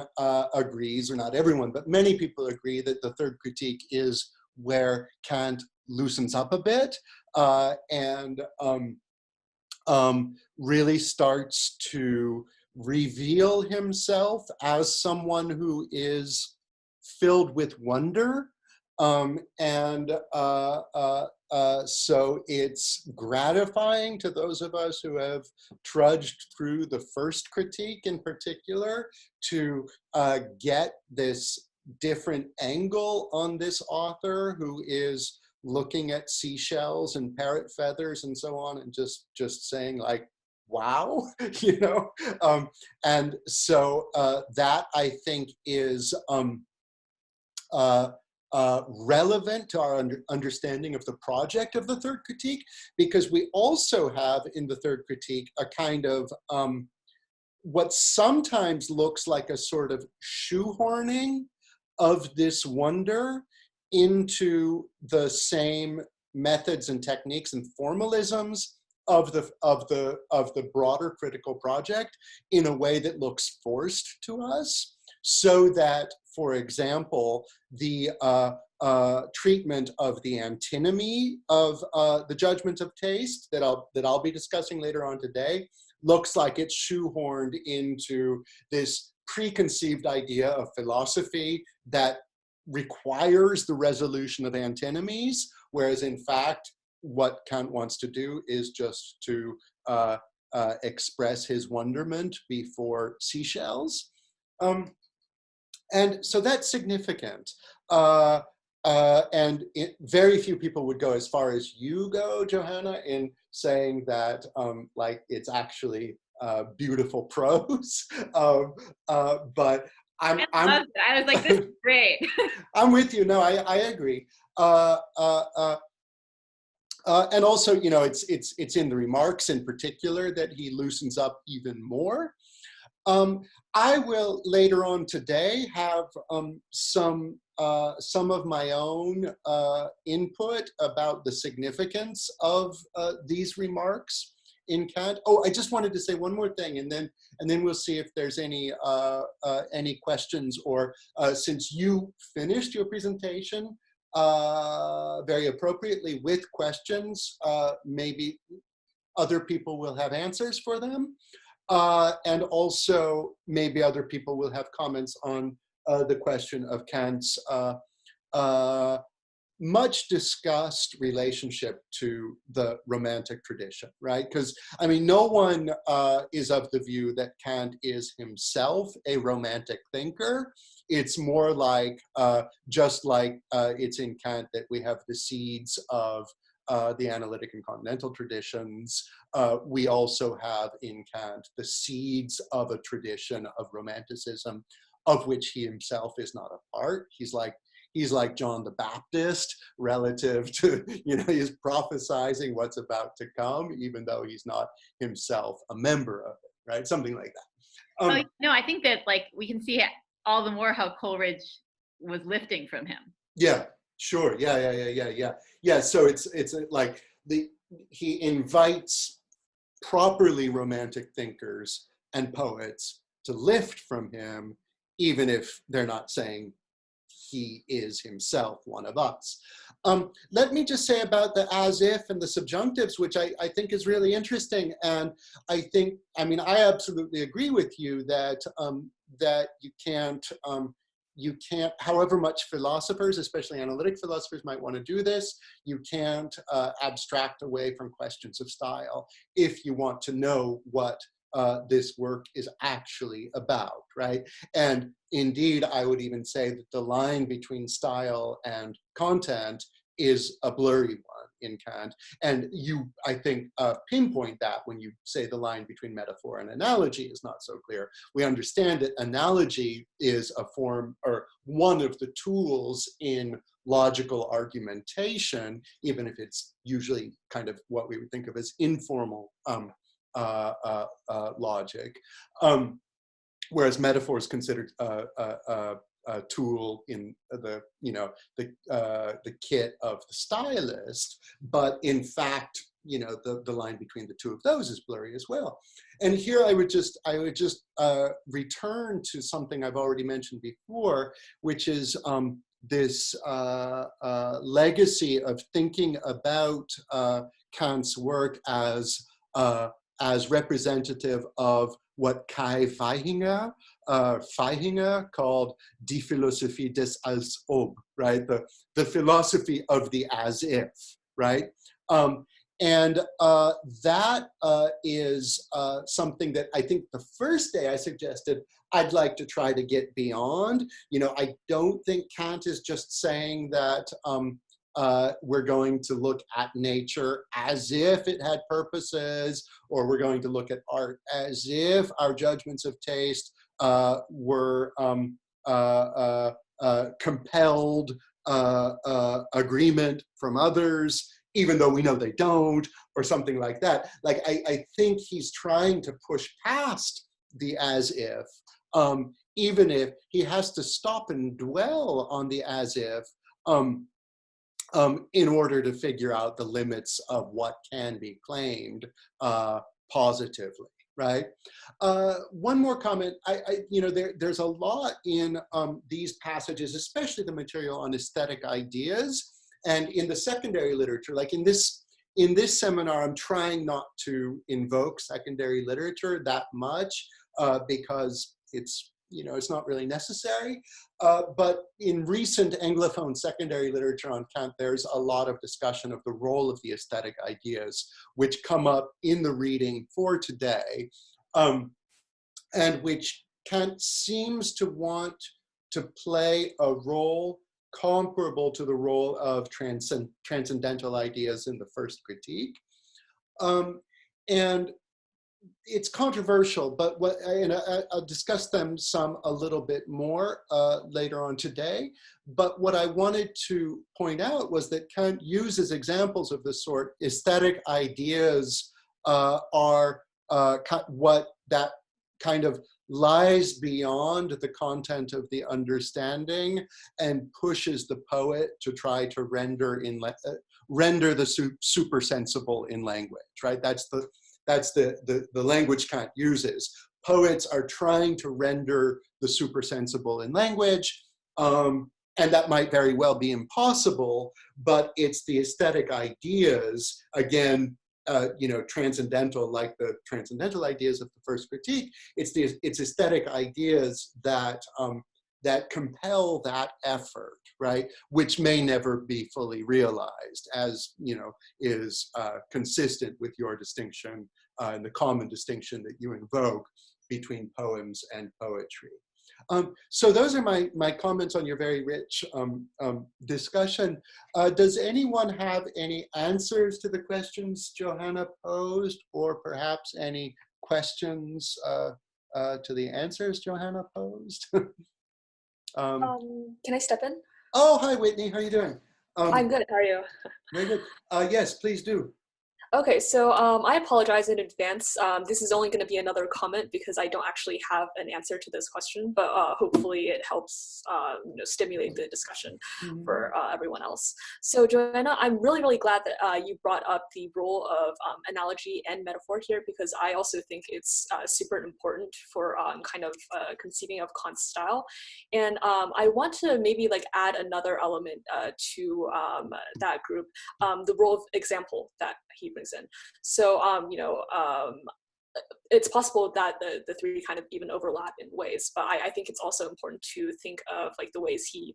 agrees, or not everyone, but many people agree that the third critique is where Kant loosens up a bit and really starts to reveal himself as someone who is filled with wonder. So it's gratifying to those of us who have trudged through the first critique in particular to get this different angle on this author who is looking at seashells and parrot feathers and so on and just saying like, wow, and so that I think is relevant to our understanding of the project of the third critique, because we also have in the third critique a kind of what sometimes looks like a sort of shoehorning of this wonder into the same methods and techniques and formalisms of the broader critical project in a way that looks forced to us, so that, for example, the treatment of the antinomy of the judgment of taste that I'll be discussing later on today looks like it's shoehorned into this preconceived idea of philosophy that requires the resolution of antinomies, whereas in fact, what Kant wants to do is just to express his wonderment before seashells. And so that's significant. Very few people would go as far as you go, Johanna, in saying that like it's actually beautiful prose. But I loved it. I was like, this is great. I'm with you. No, I agree. And also, it's in the remarks in particular that he loosens up even more. I will later on today have some of my own input about the significance of these remarks in Kant. Oh, I just wanted to say one more thing, and then we'll see if there's any questions, or since you finished your presentation very appropriately with questions, maybe other people will have answers for them. And also, maybe other people will have comments on the question of Kant's much discussed relationship to the Romantic tradition, right? Because, I mean, no one is of the view that Kant is himself a Romantic thinker. It's more like, just like it's in Kant that we have the seeds of the analytic and continental traditions. We also have in Kant the seeds of a tradition of Romanticism, of which he himself is not a part. He's like John the Baptist relative to, he's prophesizing what's about to come, even though he's not himself a member of it, right? Something like that. No, I think that like we can see all the more how Coleridge was lifting from him. Yeah, sure. Yeah. So it's like he invites properly Romantic thinkers and poets to lift from him, even if they're not saying he is himself one of us. Let me just say about the as if and the subjunctives, which I think is really interesting. And I think, I mean, I absolutely agree with you that, that you can't, however much philosophers, especially analytic philosophers, might want to do this, you can't abstract away from questions of style if you want to know what this work is actually about, right? And indeed, I would even say that the line between style and content is a blurry one in Kant. And you, I think, pinpoint that when you say the line between metaphor and analogy is not so clear. We understand that analogy is a form, or one of the tools in logical argumentation, even if it's usually kind of what we would think of as informal logic, whereas metaphor is considered a tool in the, you know, the kit of the stylist, but in fact, you know, the line between the two of those is blurry as well. And here I would just return to something I've already mentioned before, which is this legacy of thinking about Kant's work as representative of what Kai Feihinger called Die Philosophie des Als ob, right? The philosophy of the as if, right? And that is something that I think the first day I suggested I'd like to try to get beyond. You know, I don't think Kant is just saying that we're going to look at nature as if it had purposes, or we're going to look at art as if our judgments of taste were compelled agreement from others, even though we know they don't, or something like that. Like, I think he's trying to push past the as if, even if he has to stop and dwell on the as if, in order to figure out the limits of what can be claimed positively, right? One more comment. You know, there's a lot in these passages, especially the material on aesthetic ideas, and in the secondary literature. Like in this seminar, I'm trying not to invoke secondary literature that much because it's, you know, it's not really necessary. But in recent Anglophone secondary literature on Kant, there's a lot of discussion of the role of the aesthetic ideas, which come up in the reading for today, and which Kant seems to want to play a role comparable to the role of transcendental ideas in the first critique. And it's controversial, but I'll discuss them a little bit more later on today. But what I wanted to point out was that Kant uses examples of this sort. Aesthetic ideas are what that kind of lies beyond the content of the understanding and pushes the poet to try to render the super sensible in language, right? That's the language Kant uses. Poets are trying to render the supersensible in language, and that might very well be impossible, but it's the aesthetic ideas, again, you know, transcendental, like the transcendental ideas of the first critique. It's aesthetic ideas that that compel that effort, right? Which may never be fully realized, as, you know, is consistent with your distinction and the common distinction that you invoke between poems and poetry. So those are my comments on your very rich discussion. Does anyone have any answers to the questions Johanna posed, or perhaps any questions to the answers Johanna posed? Can I step in? Oh, hi, Whitney. How are you doing? I'm good. How are you? Very good. Yes, please do. Okay, so I apologize in advance. This is only going to be another comment because I don't actually have an answer to this question, but hopefully it helps stimulate the discussion for everyone else. So Joanna, I'm really, really glad that you brought up the role of analogy and metaphor here, because I also think it's super important for kind of conceiving of Kant's style. And I want to maybe like add another element to that group, the role of example that he brings in. So, it's possible that the three kind of even overlap in ways, but I think it's also important to think of like the ways he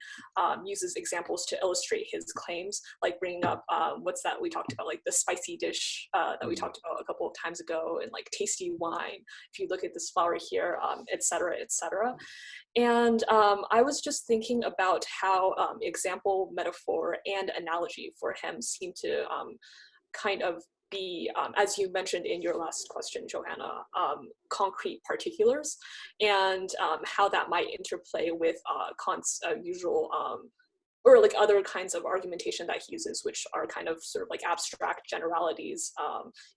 uses examples to illustrate his claims, like bringing up what's that we talked about, like the spicy dish that we talked about a couple of times ago, and like tasty wine. If you look at this flower here, et cetera, et cetera. And I was just thinking about how example, metaphor, and analogy for him seem to kind of be, as you mentioned in your last question, Johanna, concrete particulars, and how that might interplay with Kant's usual or like other kinds of argumentation that he uses, which are kind of sort of like abstract generalities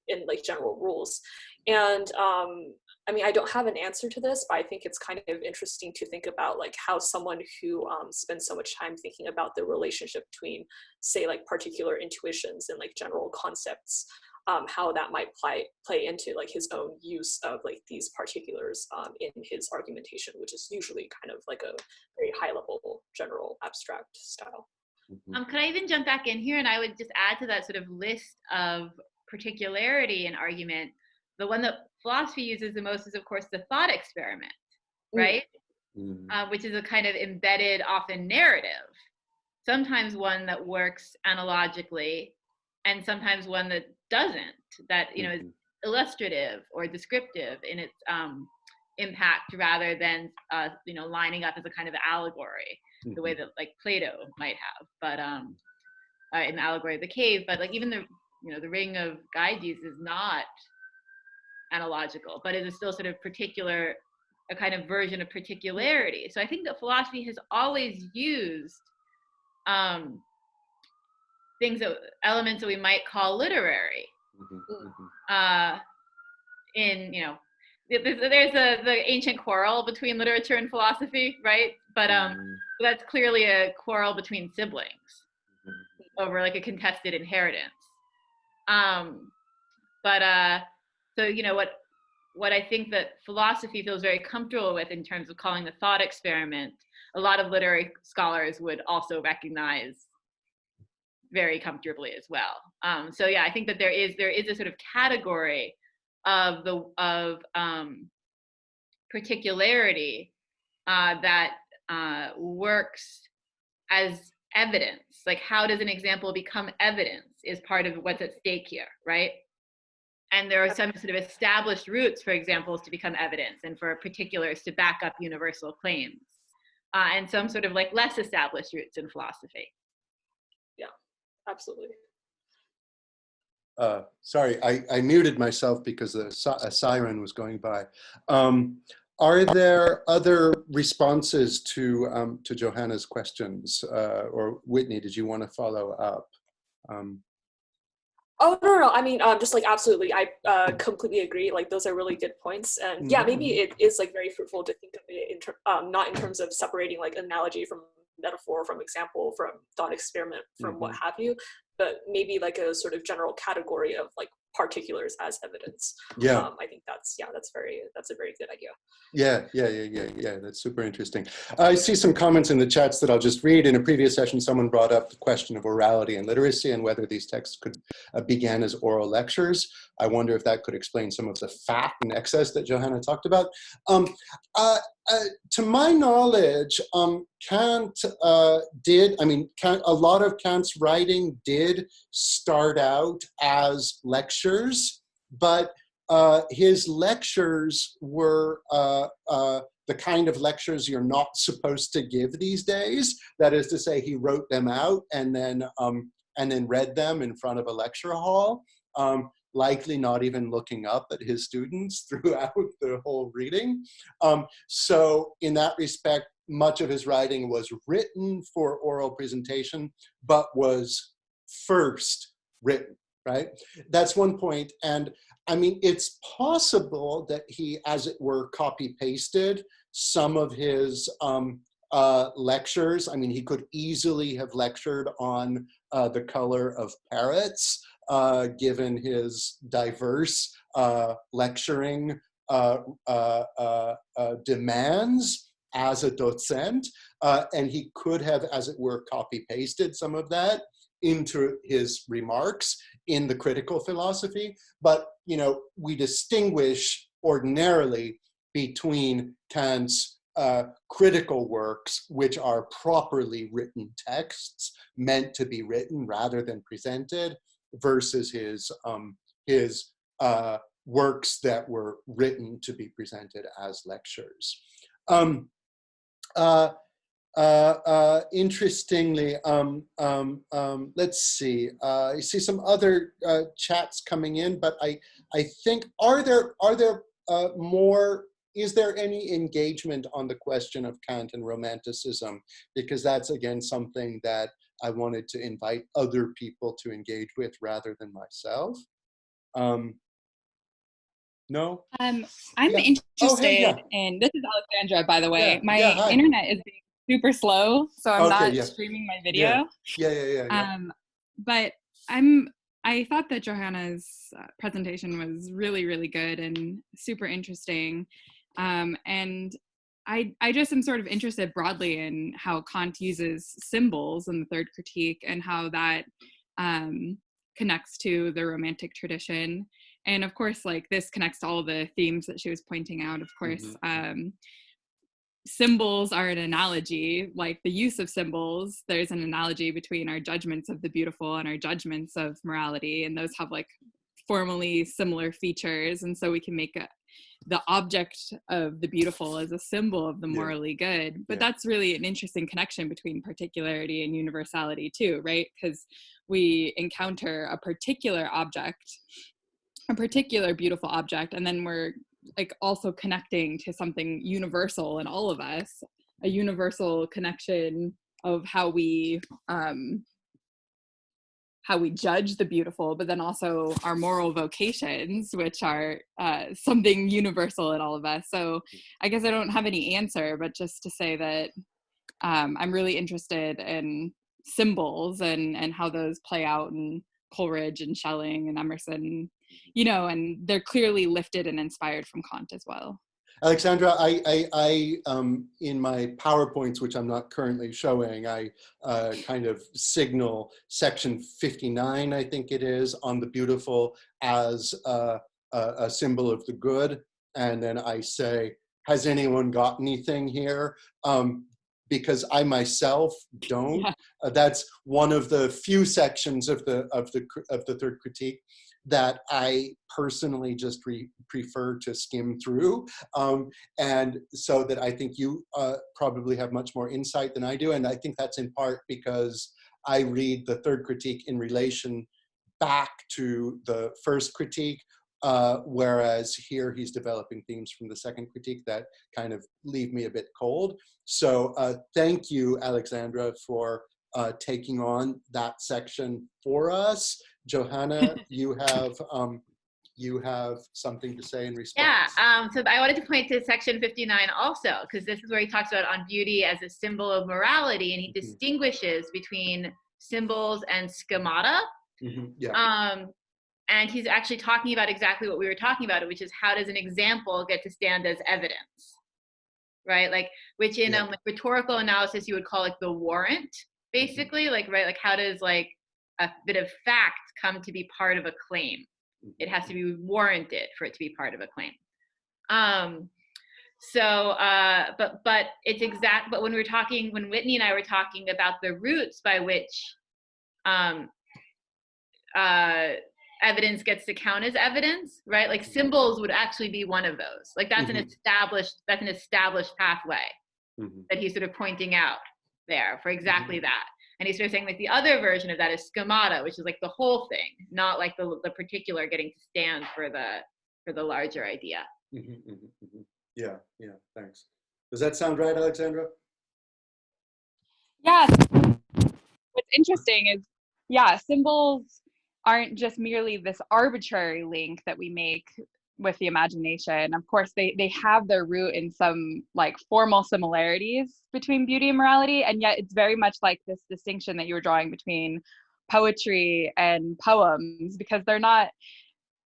in like general rules. And I mean, I don't have an answer to this, but I think it's kind of interesting to think about like how someone who spends so much time thinking about the relationship between, say, like particular intuitions and like general concepts, how that might play into like his own use of like these particulars in his argumentation, which is usually kind of like a very high level, general, abstract style. Could I even jump back in here, and I would just add to that sort of list of particularity in argument. The one that philosophy uses the most is, of course, the thought experiment, right? Which is a kind of embedded, often narrative. Sometimes one that works analogically, and sometimes one that doesn't, that is illustrative or descriptive in its impact, rather than lining up as a kind of allegory, the way that like Plato might have, but in the allegory of the cave. But like even the ring of Gyges is not analogical, but it is still sort of particular, a kind of version of particularity. So I think that philosophy has always used elements that we might call literary. There's the ancient quarrel between literature and philosophy, right? But that's clearly a quarrel between siblings over like a contested inheritance. So what I think that philosophy feels very comfortable with in terms of calling the thought experiment, a lot of literary scholars would also recognize very comfortably as well. So yeah, I think that there is a sort of category of particularity that works as evidence. Like, how does an example become evidence is part of what's at stake here, right? And there are some sort of established routes for examples to become evidence, and for particulars to back up universal claims, and some sort of like less established routes in philosophy. Yeah, absolutely. Sorry, I muted myself because a siren was going by. Are there other responses to Johanna's questions? Or Whitney, did you want to follow up? Oh, no. I mean, just like absolutely, I completely agree. Like those are really good points, and yeah, maybe it is like very fruitful to think of it not in terms of separating like analogy from metaphor, from example, from thought experiment, from what have you, but maybe like a sort of general category of like particulars as evidence. Yeah. I think that's a very good idea. Yeah. That's super interesting. I see some comments in the chats that I'll just read. In a previous session, someone brought up the question of orality and literacy and whether these texts could began as oral lectures. I wonder if that could explain some of the fat and excess that Johanna talked about. To my knowledge, Kant a lot of Kant's writing did start out as lectures, but his lectures were the kind of lectures you're not supposed to give these days. That is to say, he wrote them out and then read them in front of a lecture hall, likely not even looking up at his students throughout the whole reading. So in that respect, much of his writing was written for oral presentation, but was first written. right? That's one point. And I mean, it's possible that he, as it were, copy-pasted some of his lectures. I mean, he could easily have lectured on the color of parrots, given his diverse lecturing demands as a docent. And he could have, as it were, copy-pasted some of that into his remarks in the critical philosophy. But, you know, we distinguish ordinarily between Kant's critical works, which are properly written texts meant to be written rather than presented, versus his works that were written to be presented as lectures. Interestingly, let's see. I see some other chats coming in, but I think is there any engagement on the question of Kant and Romanticism? Because that's again something that I wanted to invite other people to engage with rather than myself. No? I'm Yeah. interested in, this is Alexandra, by the way. Hi. Internet is being super slow, so I'm not streaming my video. Yeah. But I thought that Johanna's presentation was really, really good and super interesting. And I just am sort of interested broadly in how Kant uses symbols in the third critique and how that connects to the Romantic tradition. And of course, like this connects to all the themes that she was pointing out. Of course, symbols are an analogy, like the use of symbols. There's an analogy between our judgments of the beautiful and our judgments of morality. And those have like formally similar features. And so we can make the object of the beautiful as a symbol of the morally good. But that's really an interesting connection between particularity and universality too, right? Because we encounter a particular object, a particular beautiful object, and then we're like also connecting to something universal in all of us, a universal connection of how we judge the beautiful, but then also our moral vocations, which are something universal in all of us. So I guess I don't have any answer, but just to say that I'm really interested in symbols and how those play out in Coleridge and Schelling and Emerson, you know, and they're clearly lifted and inspired from Kant as well. Alexandra, I in my PowerPoints, which I'm not currently showing, I kind of signal section 59, I think it is, on the beautiful as a symbol of the good. And then I say, has anyone got anything here? Because I myself don't. That's one of the few sections of the third critique that I personally just prefer to skim through. And so that I think you probably have much more insight than I do. And I think that's in part because I read the third critique in relation back to the first critique, whereas here he's developing themes from the second critique that kind of leave me a bit cold. So thank you, Alexandra, for taking on that section for us. Johanna, you have something to say in response. So I wanted to point to section 59 also, because this is where he talks about on beauty as a symbol of morality, and he distinguishes between symbols and schemata. And he's actually talking about exactly what we were talking about, which is how does an example get to stand as evidence, right? Like, which in like rhetorical analysis, you would call like the warrant, basically, like, right? Like, how does like a bit of fact come to be part of a claim? It has to be warranted for it to be part of a claim. But it's exact. But when Whitney and I were talking about the routes by which evidence gets to count as evidence, right? Like symbols would actually be one of those. Like that's an established pathway that he's sort of pointing out there for exactly that. And he's sort of saying like the other version of that is schemata, which is like the whole thing, not like the particular getting to stand for the larger idea. Yeah, thanks. Does that sound right, Alexandra? Yeah. What's interesting is, symbols aren't just merely this arbitrary link that we make with the imagination. Of course, they have their root in some like formal similarities between beauty and morality, and yet it's very much like this distinction that you were drawing between poetry and poems, because they're not,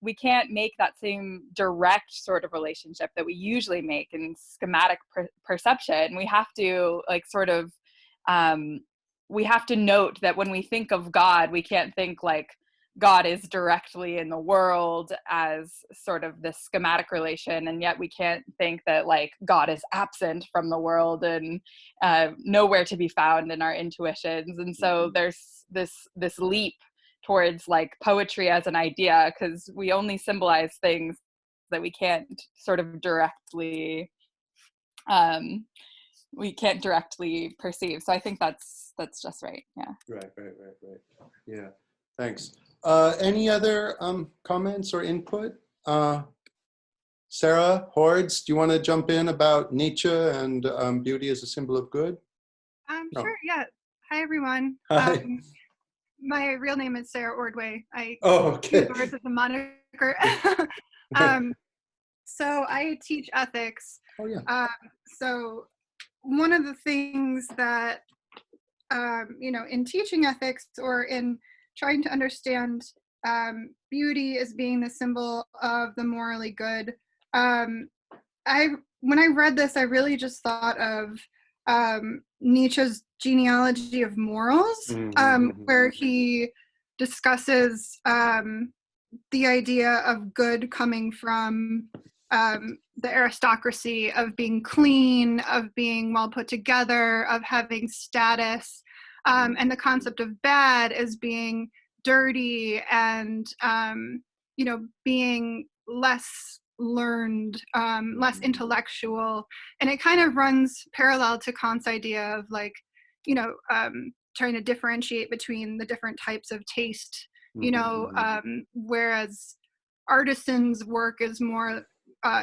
we can't make that same direct sort of relationship that we usually make in schematic perception. We have to like sort of we have to note that when we think of God, we can't think like God is directly in the world as sort of this schematic relation, and yet we can't think that like God is absent from the world and nowhere to be found in our intuitions. And so there's this leap towards like poetry as an idea, because we only symbolize things that we can't sort of directly perceive. So I think that's just right. Yeah. Right. Yeah. Thanks. Any other comments or input? Sarah, Hordes, do you want to jump in about Nietzsche and beauty as a symbol of good? No. Sure, yeah. Hi, everyone. Hi. My real name is Sarah Ordway. I Okay. use Ordway as a moniker. So I teach ethics. Oh, yeah. So one of the things that, in teaching ethics or in trying to understand beauty as being the symbol of the morally good, when I read this, I really just thought of Nietzsche's genealogy of morals, where he discusses the idea of good coming from the aristocracy, of being clean, of being well put together, of having status, and the concept of bad as being dirty and being less learned, less intellectual. And it kind of runs parallel to Kant's idea of like, trying to differentiate between the different types of taste, whereas artisans' work is more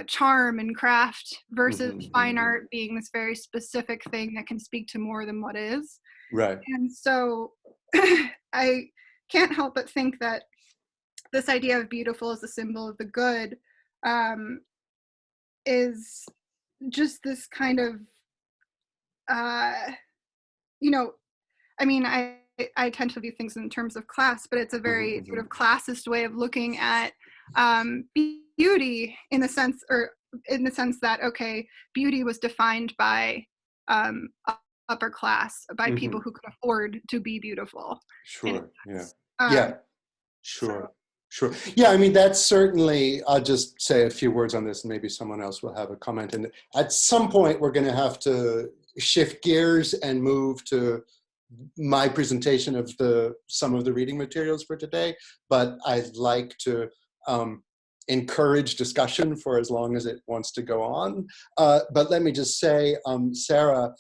charm and craft versus fine art being this very specific thing that can speak to more than what is. Right. And so I can't help but think that this idea of beautiful as a symbol of the good is just this kind of, I tend to view things in terms of class, but it's a very sort of classist way of looking at beauty in the sense that, okay, beauty was defined by upper class, by people who could afford to be beautiful. Sure. Yeah. Sure. So. Sure. Yeah, I mean, that's certainly, I'll just say a few words on this and maybe someone else will have a comment. And at some point, we're going to have to shift gears and move to my presentation of some of the reading materials for today. But I'd like to encourage discussion for as long as it wants to go on. But let me just say, Sarah,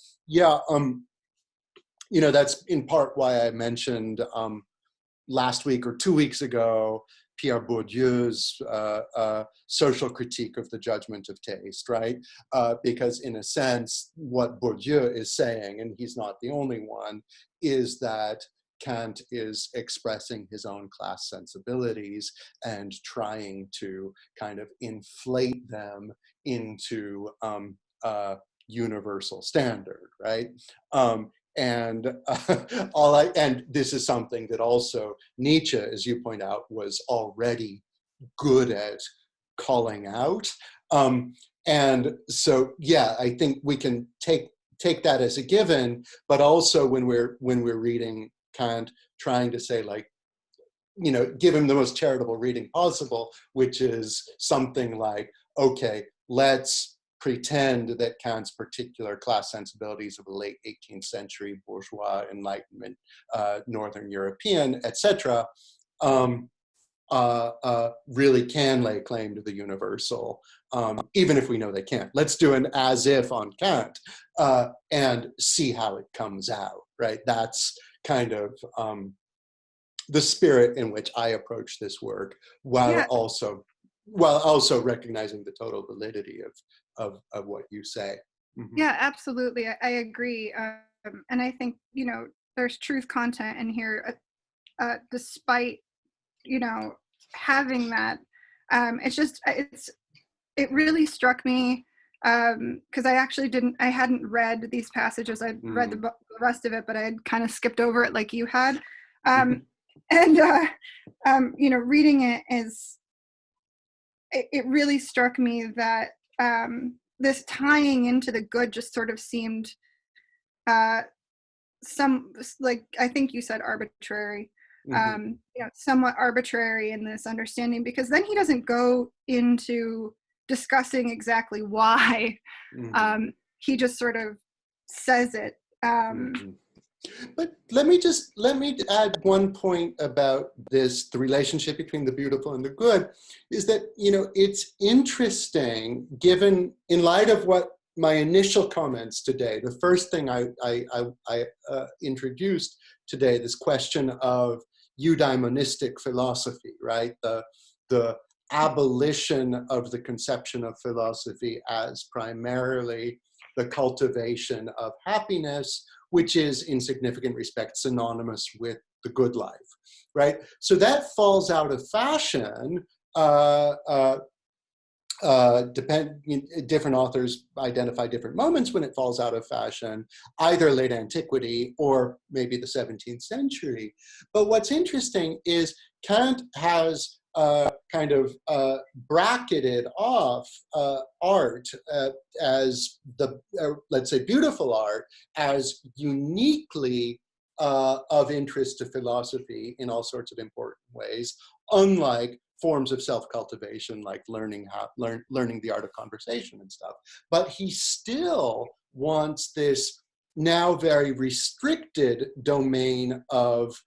that's in part why I mentioned last week or 2 weeks ago, Pierre Bourdieu's social critique of the judgment of taste, right? Because in a sense, what Bourdieu is saying, and he's not the only one, is that Kant is expressing his own class sensibilities and trying to kind of inflate them into a universal standard, right? And this is something that also Nietzsche, as you point out, was already good at calling out. And so, yeah, I think we can take that as a given, but also when we're reading Kant, trying to say like, give him the most charitable reading possible, which is something like, okay, let's pretend that Kant's particular class sensibilities of the late 18th century, bourgeois, Enlightenment, Northern European, etc., really can lay claim to the universal, even if we know they can't. Let's do an as if on Kant and see how it comes out, right? That's kind of the spirit in which I approach this work, while also recognizing the total validity of what you say. Yeah, absolutely. I agree. And I think, there's truth content in here, despite you know, having that. It really struck me because I hadn't read these passages. I'd read the rest of it, but I had kind of skipped over it like you had. You know, reading it it really struck me that this tying into the good just sort of seemed like, I think you said arbitrary, you know, somewhat arbitrary in this understanding, because then he doesn't go into discussing exactly why. He just sort of says it. But let me add one point about this, the relationship between the beautiful and the good, is that, you know, it's interesting, given, in light of what my initial comments today, the first thing I introduced today, this question of eudaimonistic philosophy, right? The abolition of the conception of philosophy as primarily the cultivation of happiness, which is in significant respects synonymous with the good life, right? So that falls out of fashion. Different authors identify different moments when it falls out of fashion, either late antiquity or maybe the 17th century. But what's interesting is Kant has kind of bracketed off art as the, let's say, beautiful art as uniquely of interest to philosophy in all sorts of important ways, unlike forms of self-cultivation like learning the art of conversation and stuff. But he still wants this now very restricted domain of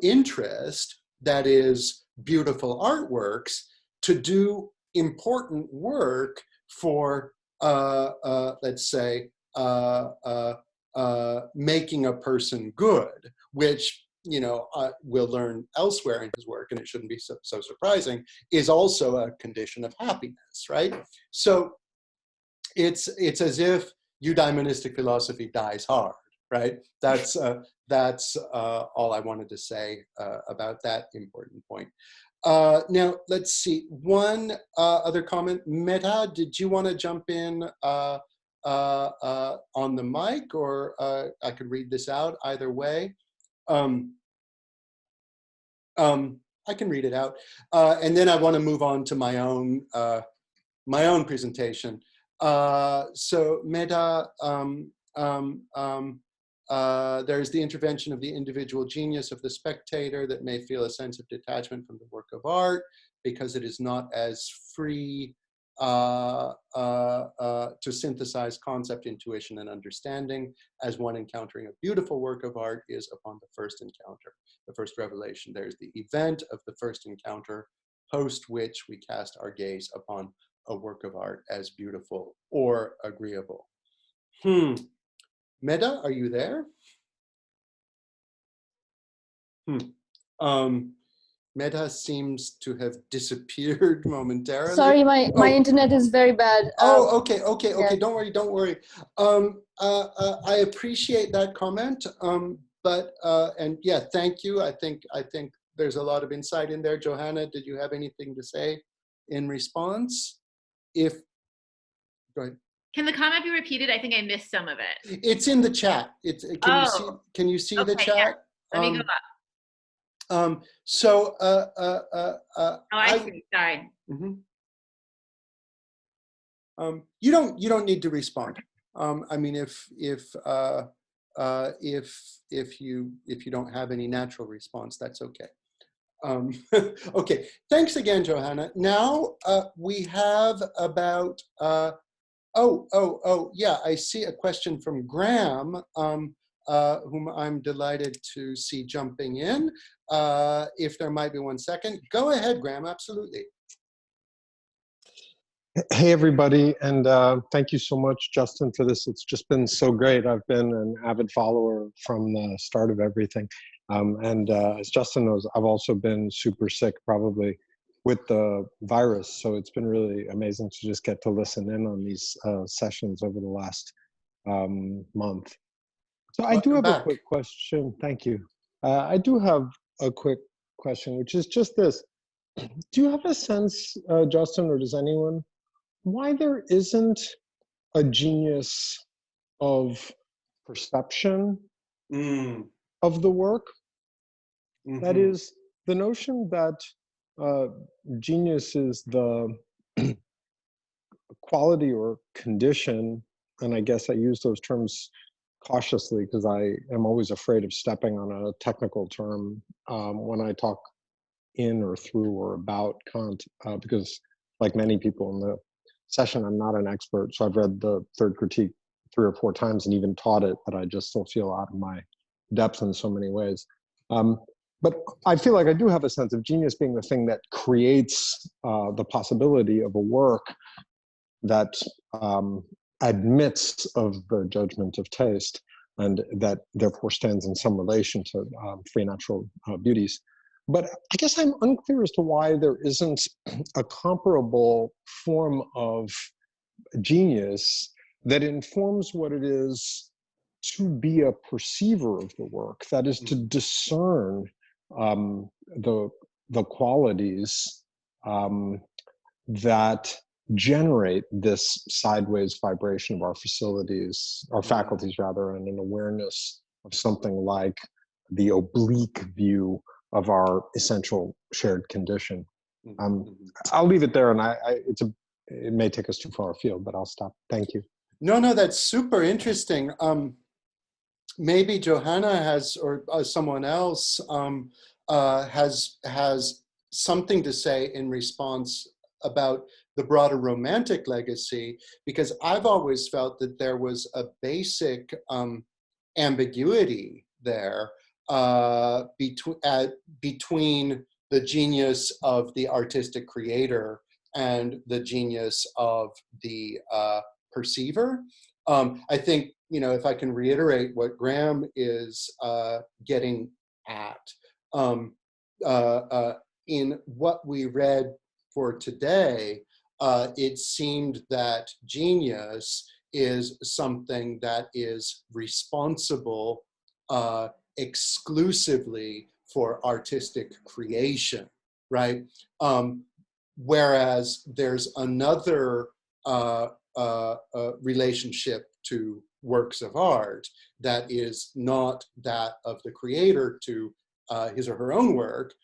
interest, that is beautiful artworks, to do important work for, let's say, making a good, which, you know, we'll learn elsewhere in his work, and it shouldn't be so surprising, is also a condition of happiness, right? So it's as if eudaimonistic philosophy dies hard, right? That's all I wanted to say about that important point. Now, let's see, one other comment. Meta, did you want to jump in on the mic, or I could read this out either way? I can read it out, and then I want to move on to my own presentation. So Meta, there's the intervention of the individual genius of the spectator that may feel a sense of detachment from the work of art because it is not as free to synthesize concept, intuition, and understanding as one encountering a beautiful work of art is upon the first encounter, the first revelation. There's the event of the first encounter, post which we cast our gaze upon a work of art as beautiful or agreeable. Meda, are you there? Meta seems to have disappeared momentarily. Sorry, my internet is very bad. Okay. Yeah. Don't worry. I appreciate that comment. But and yeah, thank you. I think there's a lot of insight in there. Johanna, did you have anything to say in response? Go ahead. Can the comment be repeated? I think I missed some of it. It's in the chat. Can you see the chat? Yeah. Let me go up. I see. Sorry. You don't need to respond. I mean, if you don't have any natural response, that's okay. Okay, thanks again, Johanna. Now we have about yeah, I see a question from Graham, whom I'm delighted to see jumping in. If there might be 1 second. Go ahead, Graham, absolutely. Hey, everybody, and thank you so much, Justin, for this. It's just been so great. I've been an avid follower from the start of everything. As Justin knows, I've also been super sick, probably with the virus. So it's been really amazing to just get to listen in on these sessions over the last month. So I do have a quick question. Thank you. I do have a quick question, which is just this. Do you have a sense, Justin, or does anyone, why there isn't a genius of perception of the work? That is, the notion that genius is the quality or condition, and I guess I use those terms cautiously because I am always afraid of stepping on a technical term when I talk in or through or about Kant, because like many people in the session, I'm not an expert. So I've read the Third Critique 3 or 4 times and even taught it, but I just still feel out of my depth in so many ways. But I feel like I do have a sense of genius being the thing that creates the possibility of a work that admits of the judgment of taste, and that therefore stands in some relation to free natural beauties. But I guess I'm unclear as to why there isn't a comparable form of genius that informs what it is to be a perceiver of the work, that is to discern the qualities that generate this sideways vibration of our facilities, our faculties rather, and an awareness of something like the oblique view of our essential shared condition. I'll leave it there, and it may take us too far afield, but I'll stop. Thank you. No, that's super interesting. Maybe Johanna has, or someone else has something to say in response about the broader romantic legacy, because I've always felt that there was a basic ambiguity there between the genius of the artistic creator and the genius of the perceiver. I think, if I can reiterate what Graham is getting at, in what we read for today, it seemed that genius is something that is responsible exclusively for artistic creation, right? Whereas there's another relationship to works of art that is not that of the creator to his or her own work,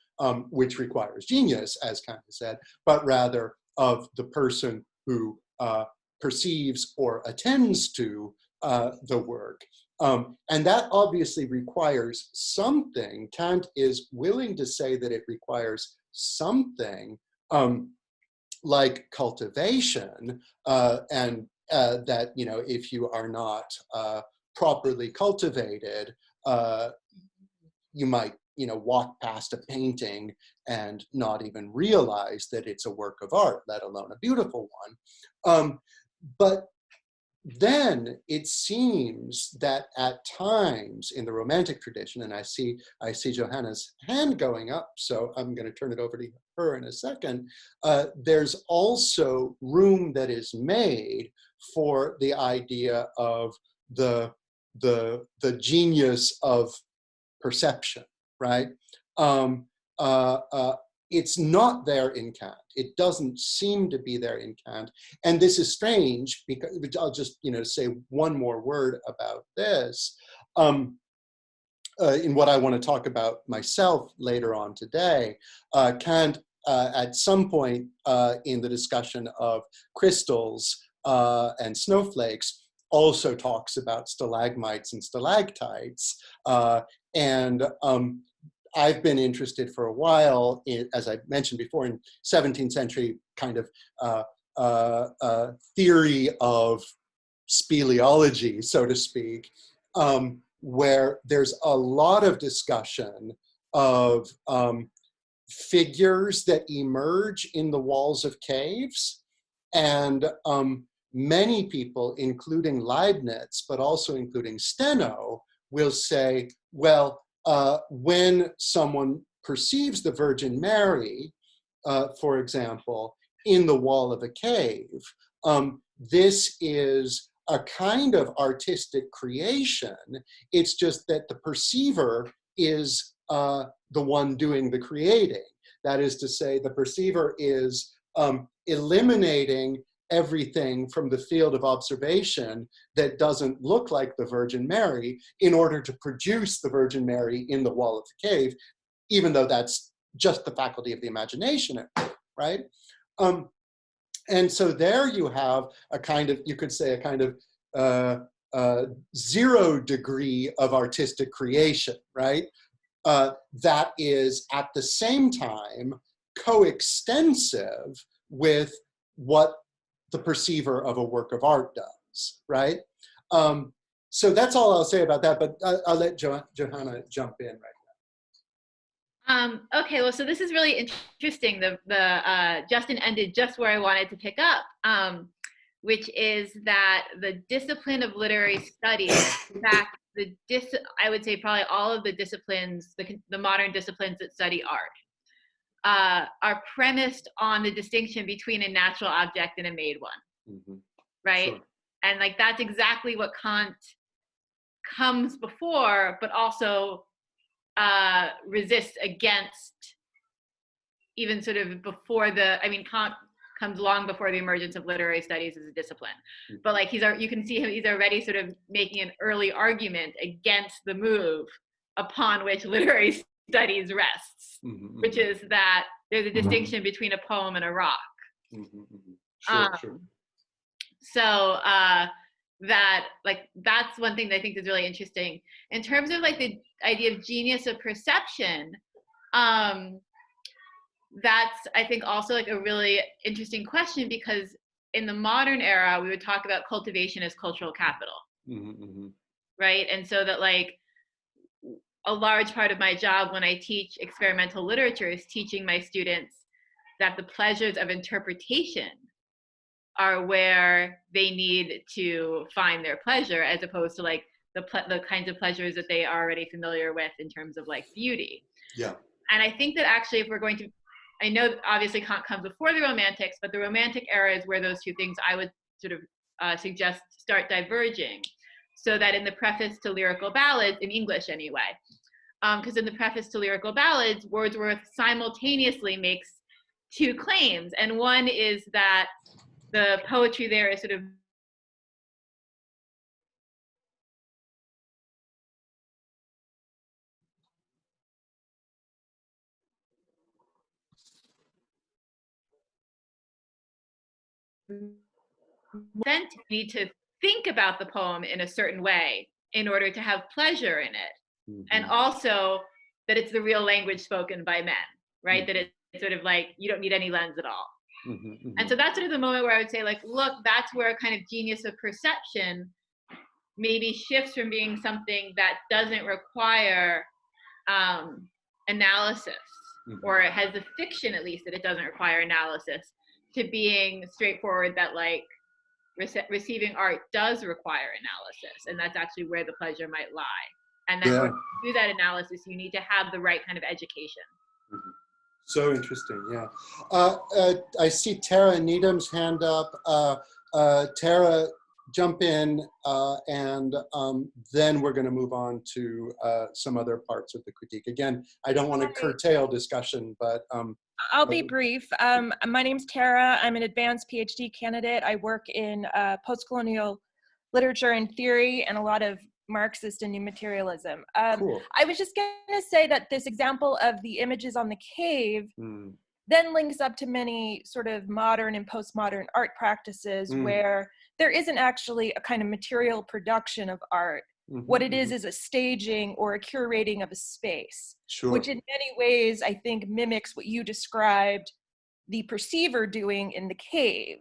which requires genius, as Kant has said, but rather of the person who perceives or attends to the work. And that obviously requires something. Kant is willing to say that it requires something like cultivation, and that, if you are not properly cultivated, you might, walk past a painting and not even realize that it's a work of art, let alone a beautiful one. But then it seems that at times in the Romantic tradition, and I see Johanna's hand going up, so I'm going to turn it over to her in a second, there's also room that is made for the idea of the genius of perception, right? It's not there in Kant. It doesn't seem to be there in Kant. And this is strange because I'll just, say one more word about this. In what I want to talk about myself later on today, Kant at some point in the discussion of crystals and snowflakes also talks about stalagmites and stalactites. I've been interested for a while, as I mentioned before, in 17th century kind of theory of speleology, so to speak, where there's a lot of discussion of figures that emerge in the walls of caves. And many people, including Leibniz, but also including Steno, will say, well, when someone perceives the Virgin Mary, for example, in the wall of a cave, this is a kind of artistic creation. It's just that the perceiver is the one doing the creating. That is to say, the perceiver is eliminating everything from the field of observation that doesn't look like the Virgin Mary in order to produce the Virgin Mary in the wall of the cave, even though that's just the faculty of the imagination, right? And so there you have a kind of, you could say, a kind of 0 degree of artistic creation, right? That is at the same time coextensive with what the perceiver of a work of art does, right? So that's all I'll say about that, but I'll let Johanna jump in right now. Okay, well, so this is really interesting. Justin ended just where I wanted to pick up, which is that the discipline of literary studies, in fact, I would say probably all of the disciplines, the modern disciplines that study art, are premised on the distinction between a natural object and a made one, right? Sure. And like that's exactly what Kant comes before, but also resists against, even sort of before Kant comes long before the emergence of literary studies as a discipline. But like you can see him, he's already sort of making an early argument against the move upon which literary studies rests, which is that there's a distinction between a poem and a rock. Sure. So that's one thing that I think is really interesting. In terms of like the idea of genius of perception, that's, I think, also like a really interesting question, because in the modern era, we would talk about cultivation as cultural capital, right? And so that like a large part of my job when I teach experimental literature is teaching my students that the pleasures of interpretation are where they need to find their pleasure, as opposed to like the kinds of pleasures that they are already familiar with in terms of like beauty. Yeah. And I think that actually, if we're going to, I know obviously Kant comes before the Romantics, but the Romantic era is where those two things I would sort of suggest start diverging. So that in the preface to Lyrical Ballads, in English anyway, because in the preface to Lyrical Ballads, Wordsworth simultaneously makes two claims. And one is that the poetry there is sort of meant to need to think about the poem in a certain way in order to have pleasure in it. And also that it's the real language spoken by men, right? That it's sort of like, you don't need any lens at all. And so that's sort of the moment where I would say, like, look, that's where a kind of genius of perception maybe shifts from being something that doesn't require analysis, or it has the fiction, at least, that it doesn't require analysis, to being straightforward that like receiving art does require analysis, and that's actually where the pleasure might lie. And then to do that analysis, you need to have the right kind of education. So interesting, yeah. I see Tara Needham's hand up. Tara, jump in, and then we're going to move on to some other parts of the critique. Again, I don't want to curtail discussion, but I'll be brief. My name's Tara. I'm an advanced PhD candidate. I work in post-colonial literature and theory and a lot of Marxist and new materialism. cool. I was just going to say that this example of the images on the cave then links up to many sort of modern and postmodern art practices where there isn't actually a kind of material production of art. What it is a staging or a curating of a space, which in many ways I think mimics what you described the perceiver doing in the cave.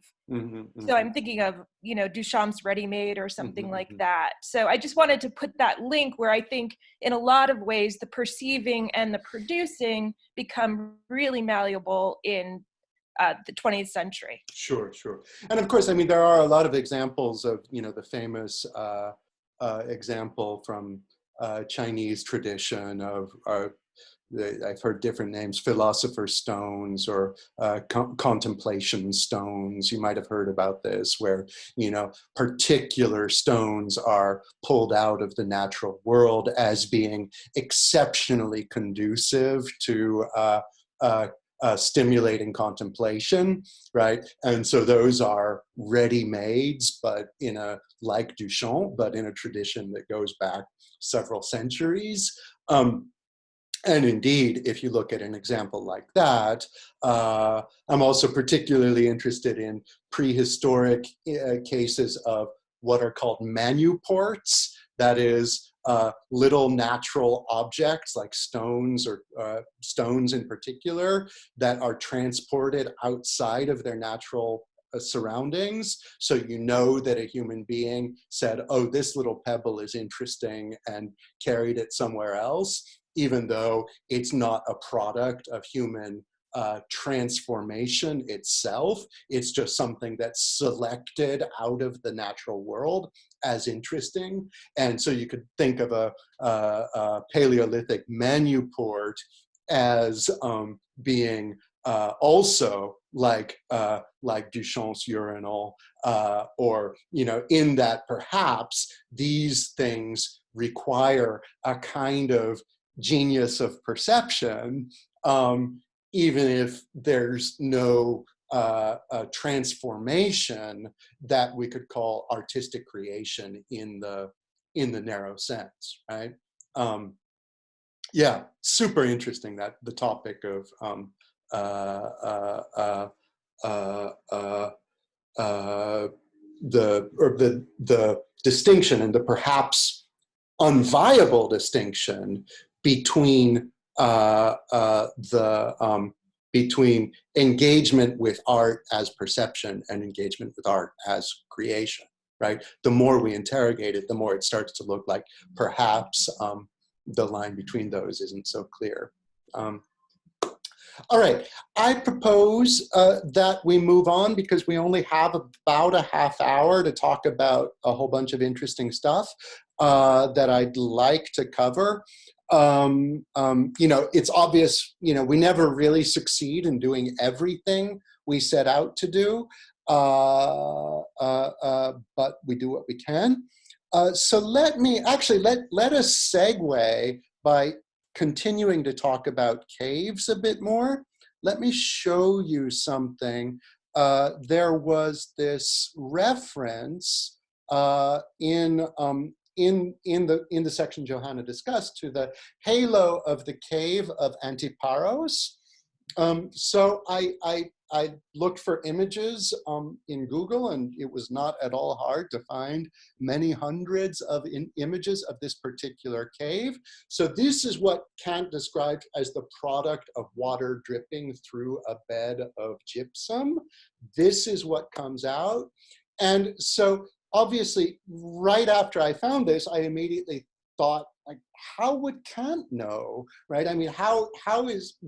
So I'm thinking of, you know, Duchamp's Ready-Made or something like that. So I just wanted to put that link where I think in a lot of ways the perceiving and the producing become really malleable in the 20th century. Sure. And of course, I mean, there are a lot of examples of, you know, the famous example from Chinese tradition of I've heard different names, philosopher's stones or contemplation stones. You might have heard about this, where, you know, particular stones are pulled out of the natural world as being exceptionally conducive to stimulating contemplation, right? And so those are ready-mades, but like Duchamp, but in a tradition that goes back several centuries. And indeed, if you look at an example like that, I'm also particularly interested in prehistoric cases of what are called manuports, that is, little natural objects like stones, or stones in particular, that are transported outside of their natural surroundings. So you know that a human being said, oh, this little pebble is interesting, and carried it somewhere else, even though it's not a product of human transformation itself. It's just something that's selected out of the natural world as interesting. And so you could think of a Paleolithic manuport as being also like Duchamp's urinal, or, you know, in that perhaps these things require a kind of genius of perception, even if there's no transformation that we could call artistic creation in the narrow sense, right? Yeah, super interesting, that the topic of the distinction, and the perhaps unviable distinction between between engagement with art as perception and engagement with art as creation, right? The more we interrogate it, the more it starts to look like perhaps the line between those isn't so clear. All right, I propose that we move on, because we only have about a half hour to talk about a whole bunch of interesting stuff that I'd like to cover. You know, it's obvious, you know, we never really succeed in doing everything we set out to do, but we do what we can. So let us segue by continuing to talk about caves a bit more. Let me show you something. There was this reference in the section Johanna discussed to the halo of the cave of Antiparos. So I looked for images in Google, and it was not at all hard to find many hundreds of images of this particular cave. So this is what Kant described as the product of water dripping through a bed of gypsum. This is what comes out. And so obviously, right after I found this, I immediately thought, like, how would Kant know, right? I mean,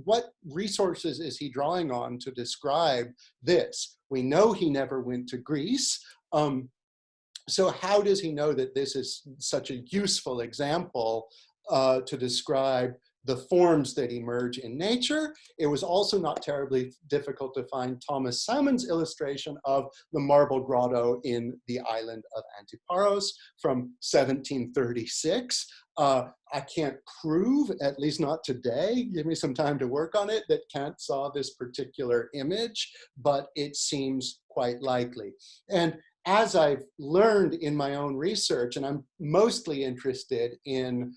what resources is he drawing on to describe this? We know he never went to Greece. So how does he know that this is such a useful example to describe the forms that emerge in nature? It was also not terribly difficult to find Thomas Salmon's illustration of the marble grotto in the island of Antiparos from 1736. I can't prove, at least not today, give me some time to work on it, that Kant saw this particular image, but it seems quite likely. And as I've learned in my own research, and I'm mostly interested in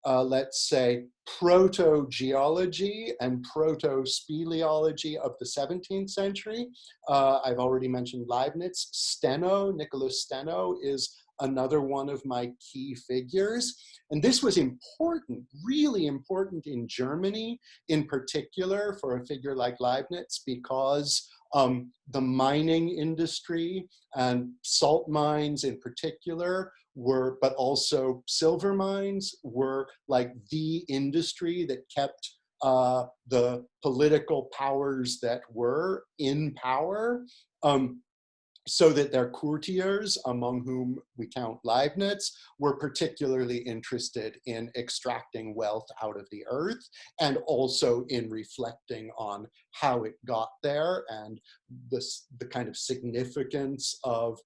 let's say, proto-geology and proto-speleology of the 17th century. I've already mentioned Leibniz. Steno, Nicholas Steno, is another one of my key figures. And this was important, really important in Germany in particular for a figure like Leibniz, because the mining industry and salt mines in particular were, but also silver mines, were like the industry that kept the political powers that were in power. so that their courtiers, among whom we count Leibniz, were particularly interested in extracting wealth out of the earth and also in reflecting on how it got there and the kind of significance of,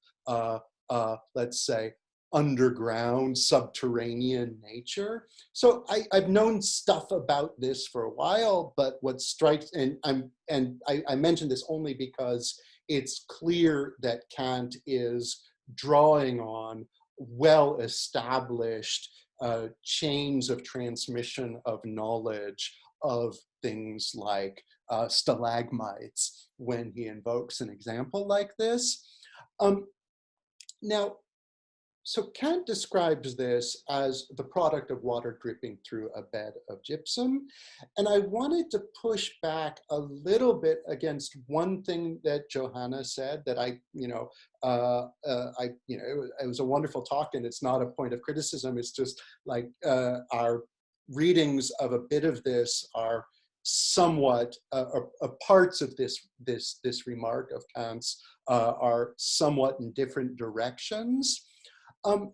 let's say, underground, subterranean nature. So I've known stuff about this for a while, but what strikes, and I mention this only because it's clear that Kant is drawing on well-established chains of transmission of knowledge of things like stalagmites when he invokes an example like this. Now, so Kant describes this as the product of water dripping through a bed of gypsum. And I wanted to push back a little bit against one thing that Johanna said that it was a wonderful talk, and it's not a point of criticism. It's just like our readings of a bit of this are somewhat, parts of this remark of Kant's are somewhat in different directions.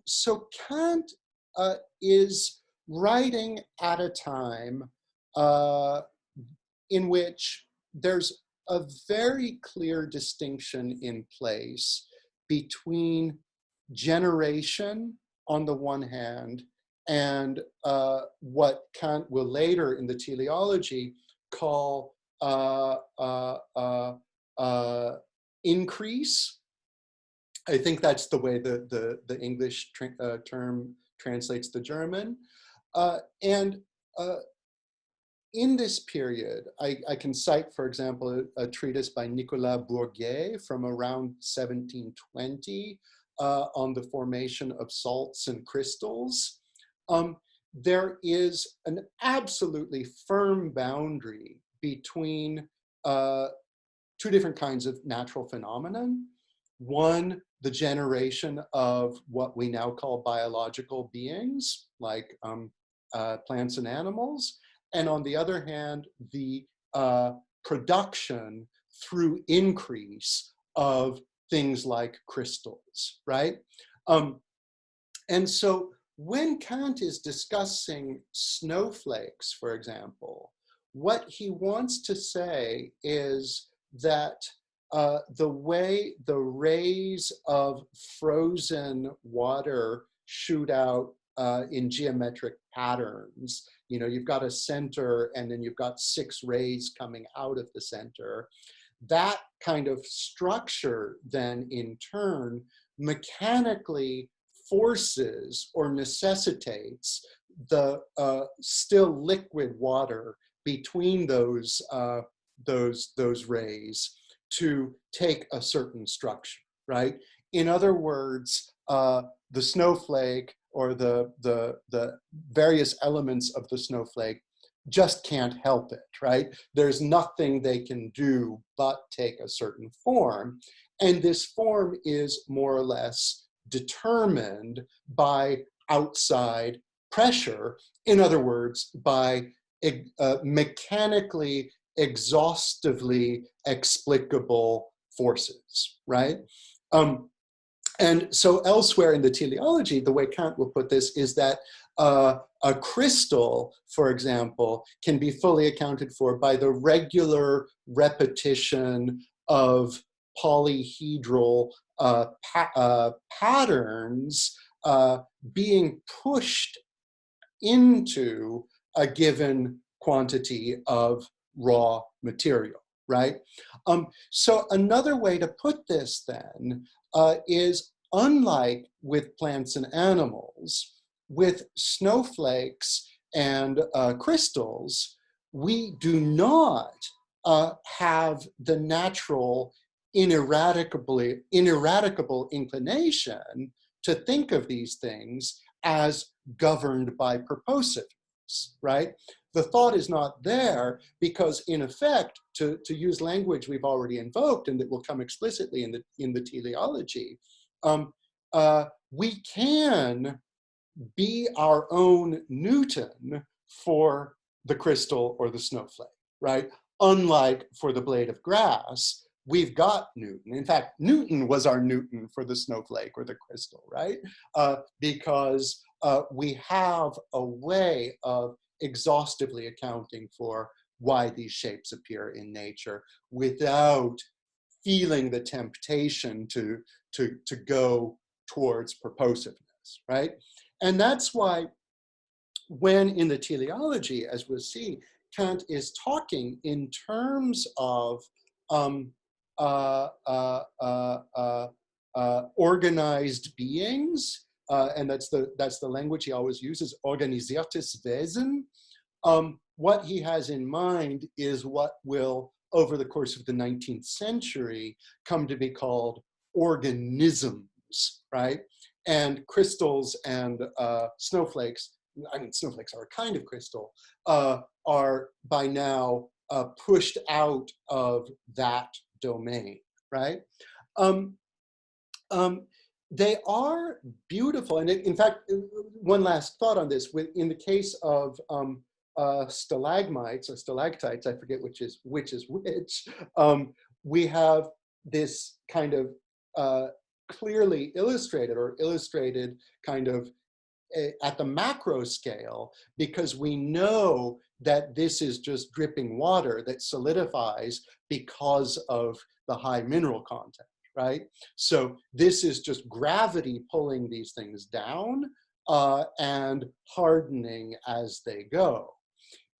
So Kant is writing at a time in which there's a very clear distinction in place between generation on the one hand and what Kant will later in the teleology call increase. I think that's the way the English term translates the German. In this period, I can cite, for example, a treatise by Nicolas Bourget from around 1720 on the formation of salts and crystals. There is an absolutely firm boundary between two different kinds of natural phenomenon. One, the generation of what we now call biological beings, like plants and animals. And on the other hand, the production through increase of things like crystals, right? And so when Kant is discussing snowflakes, for example, what he wants to say is that the way the rays of frozen water shoot out in geometric patterns, you've got a center and then you've got 6 rays coming out of the center. That kind of structure then in turn mechanically forces or necessitates the still liquid water between those rays to take a certain structure, right? In other words, the snowflake or the various elements of the snowflake just can't help it, right? There's nothing they can do but take a certain form. And this form is more or less determined by outside pressure. In other words, by mechanically, exhaustively explicable forces, right? And so elsewhere in the teleology, the way Kant will put this is that a crystal, for example, can be fully accounted for by the regular repetition of polyhedral patterns being pushed into a given quantity of raw material, right? So another way to put this then is, unlike with plants and animals, with snowflakes and crystals, we do not have the natural ineradicable inclination to think of these things as governed by purposiveness, right? The thought is not there because, in effect, to use language we've already invoked and that will come explicitly in the teleology, we can be our own Newton for the crystal or the snowflake, right? Unlike for the blade of grass, we've got Newton. In fact, Newton was our Newton for the snowflake or the crystal, right? Because we have a way of exhaustively accounting for why these shapes appear in nature without feeling the temptation to go towards purposiveness, right? And that's why when in the teleology, as we'll see, Kant is talking in terms of organized beings, and that's the language he always uses, organisiertes Wesen. What he has in mind is what will, over the course of the 19th century, come to be called organisms, right? And crystals and snowflakes, I mean, snowflakes are a kind of crystal, are by now pushed out of that domain, right? They are beautiful. And in fact, one last thought on this, in the case of stalagmites or stalactites, I forget which is which, we have this kind of clearly illustrated or illustrated kind of at the macro scale, because we know that this is just dripping water that solidifies because of the high mineral content, right? So this is just gravity pulling these things down and hardening as they go.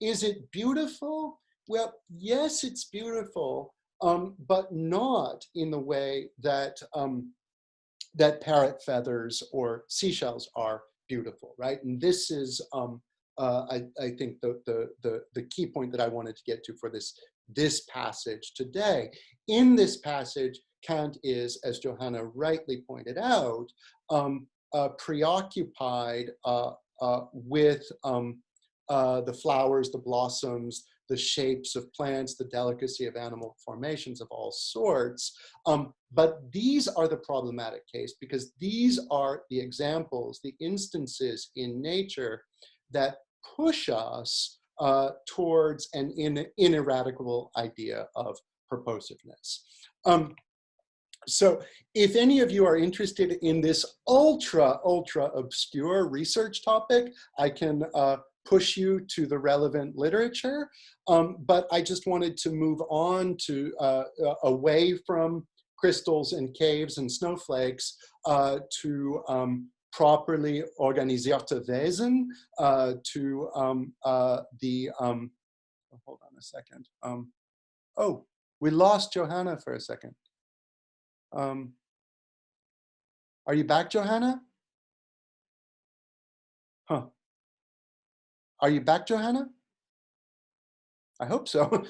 Is it beautiful? Well, yes, it's beautiful, but not in the way that that parrot feathers or seashells are beautiful, right? And this is, I think, the key point that I wanted to get to for this passage today. In this passage, Kant is, as Johanna rightly pointed out, preoccupied with the flowers, the blossoms, the shapes of plants, the delicacy of animal formations of all sorts. But these are the problematic case, because these are the examples, the instances in nature that push us towards an ineradicable idea of purposiveness. So if any of you are interested in this ultra obscure research topic, I can push you to the relevant literature. But I just wanted to move on to away from crystals and caves and snowflakes to properly organisierte Wesen, to hold on a second. Oh, we lost Johanna for a second. Are you back, Johanna? Huh. Are you back, Johanna? I hope so.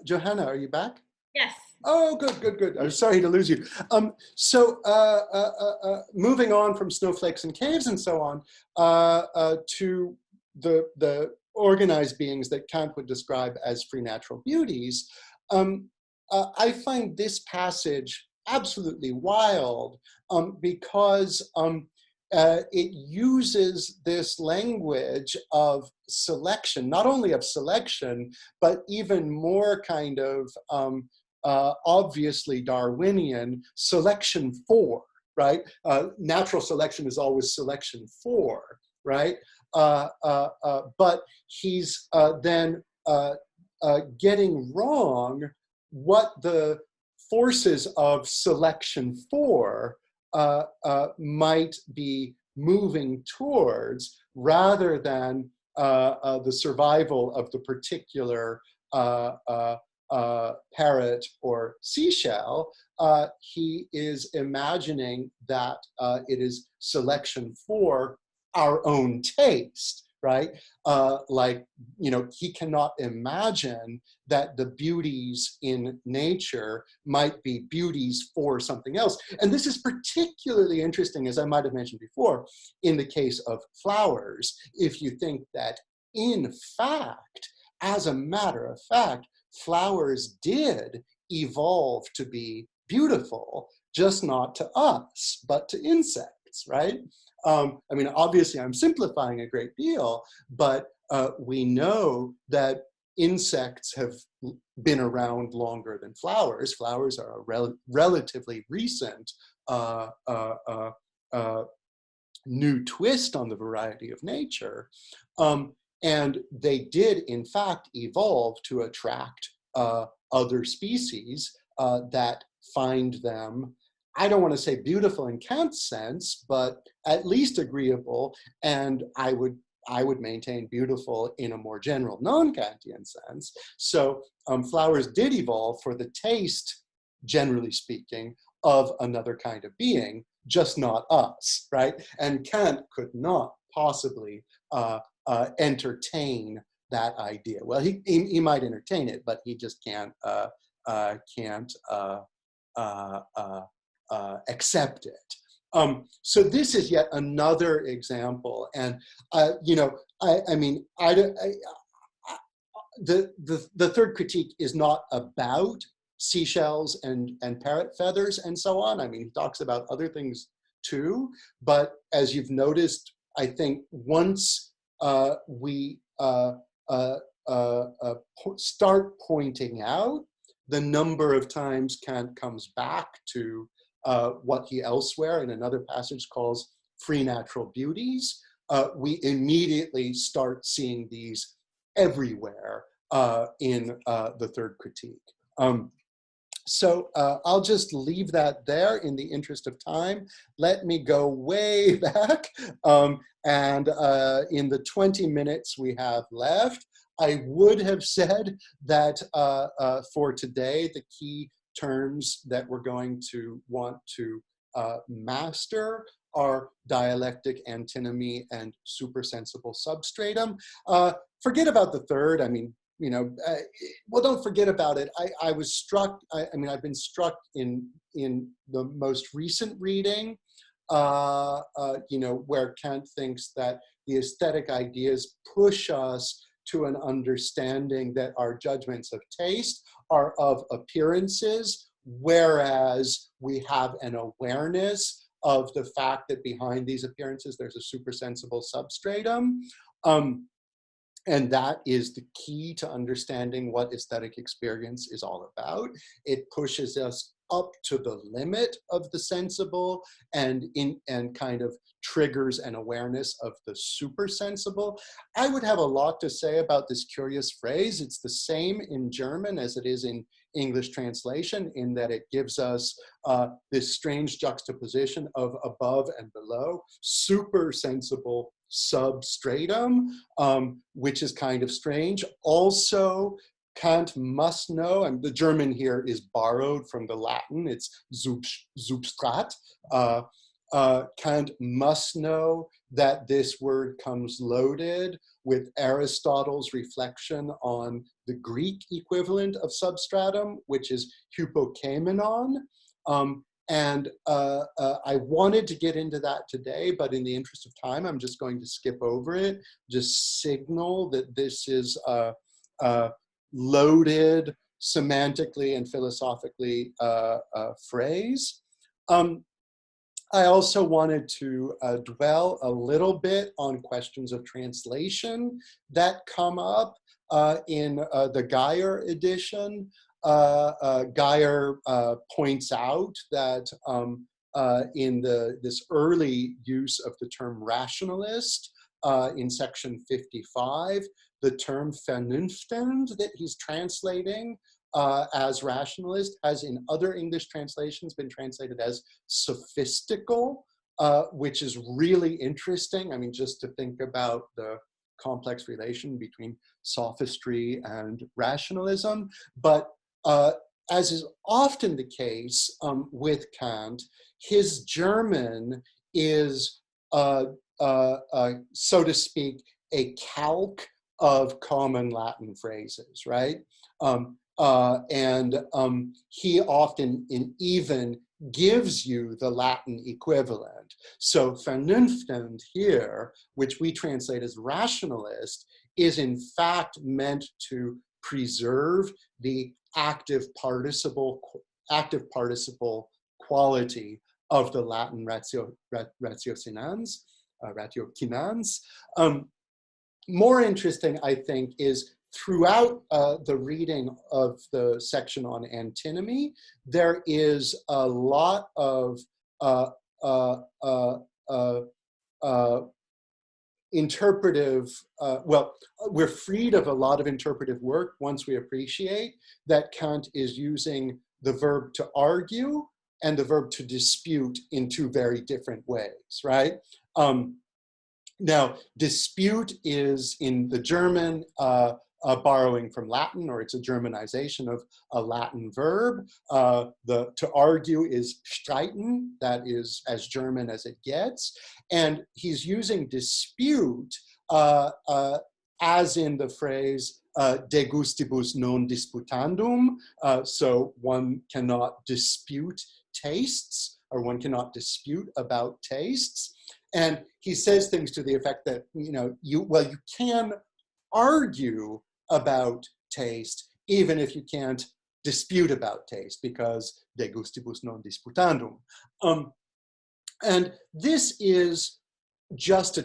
Johanna, are you back? Yes. Oh, good. I'm sorry to lose you. Moving on from snowflakes and caves and so on to the organized beings that Kant would describe as free natural beauties, I find this passage absolutely wild because it uses this language of selection, not only of selection, but even more kind of obviously Darwinian selection for, right? Natural selection is always selection for, right? But he's then getting wrong what the forces of selection for might be moving towards, rather than the survival of the particular parrot or seashell. He is imagining that it is selection for our own taste, right? Like, you know, he cannot imagine that the beauties in nature might be beauties for something else. And this is particularly interesting, as I might have mentioned before, in the case of flowers. If you think that, in fact, as a matter of fact, flowers did evolve to be beautiful, just not to us, but to insects, right? I mean, obviously I'm simplifying a great deal, but we know that insects have been around longer than flowers. Flowers are a relatively recent new twist on the variety of nature. And they did, in fact, evolve to attract other species that find them, I don't want to say beautiful in Kant's sense, but at least agreeable, and I would maintain beautiful in a more general non-Kantian sense. So flowers did evolve for the taste, generally speaking, of another kind of being, just not us, right? And Kant could not possibly entertain that idea. Well, he might entertain it, but he just can't accept it. So this is yet another example, and the third critique is not about seashells and parrot feathers and so on. I mean, he talks about other things too, but as you've noticed, I think once we start pointing out the number of times Kant comes back to what he elsewhere in another passage calls free natural beauties, we immediately start seeing these everywhere in the third critique. So I'll just leave that there in the interest of time. Let me go way back. And in the 20 minutes we have left, I would have said that for today, the key terms that we're going to want to master are dialectic, antinomy, and supersensible substratum. Forget about the third. I mean, well, don't forget about it. I was struck, I've been struck in the most recent reading, where Kant thinks that the aesthetic ideas push us to an understanding that our judgments of taste are of appearances, whereas we have an awareness of the fact that behind these appearances, there's a supersensible substratum. And that is the key to understanding what aesthetic experience is all about. It pushes us up to the limit of the sensible and kind of triggers an awareness of the supersensible. I would have a lot to say about this curious phrase. It's the same in German as it is in English translation, in that it gives us this strange juxtaposition of above and below, supersensible substratum, which is kind of strange. Also, Kant must know, and the German here is borrowed from the Latin, it's substrat. Kant must know that this word comes loaded with Aristotle's reflection on the Greek equivalent of substratum, which is hypokemenon. And I wanted to get into that today, but in the interest of time, I'm just going to skip over it, just signal that this is a loaded semantically and philosophically phrase. I also wanted to dwell a little bit on questions of translation that come up in the Geyer edition. Geyer points out that in this early use of the term rationalist in section 55, the term vernünftend that he's translating as rationalist has in other English translations been translated as sophistical, which is really interesting. I mean, just to think about the complex relation between sophistry and rationalism. But as is often the case with Kant, his German is, so to speak, a calque of common Latin phrases, right? He often even gives you the Latin equivalent. So vernünftend here, which we translate as rationalist, is in fact meant to preserve the active participle quality of the Latin ratiocinans. More interesting, I think, is throughout the reading of the section on antinomy, there is a lot of interpretive, well, we're freed of a lot of interpretive work once we appreciate that Kant is using the verb to argue and the verb to dispute in two very different ways, right? Now, dispute is in the German borrowing from Latin, or it's a Germanization of a Latin verb. To argue is streiten, that is as German as it gets. And he's using dispute as in the phrase de gustibus non disputandum. So one cannot dispute tastes, or one cannot dispute about tastes. And he says things to the effect that, you can argue about taste, even if you can't dispute about taste, because de gustibus non disputandum. And this is just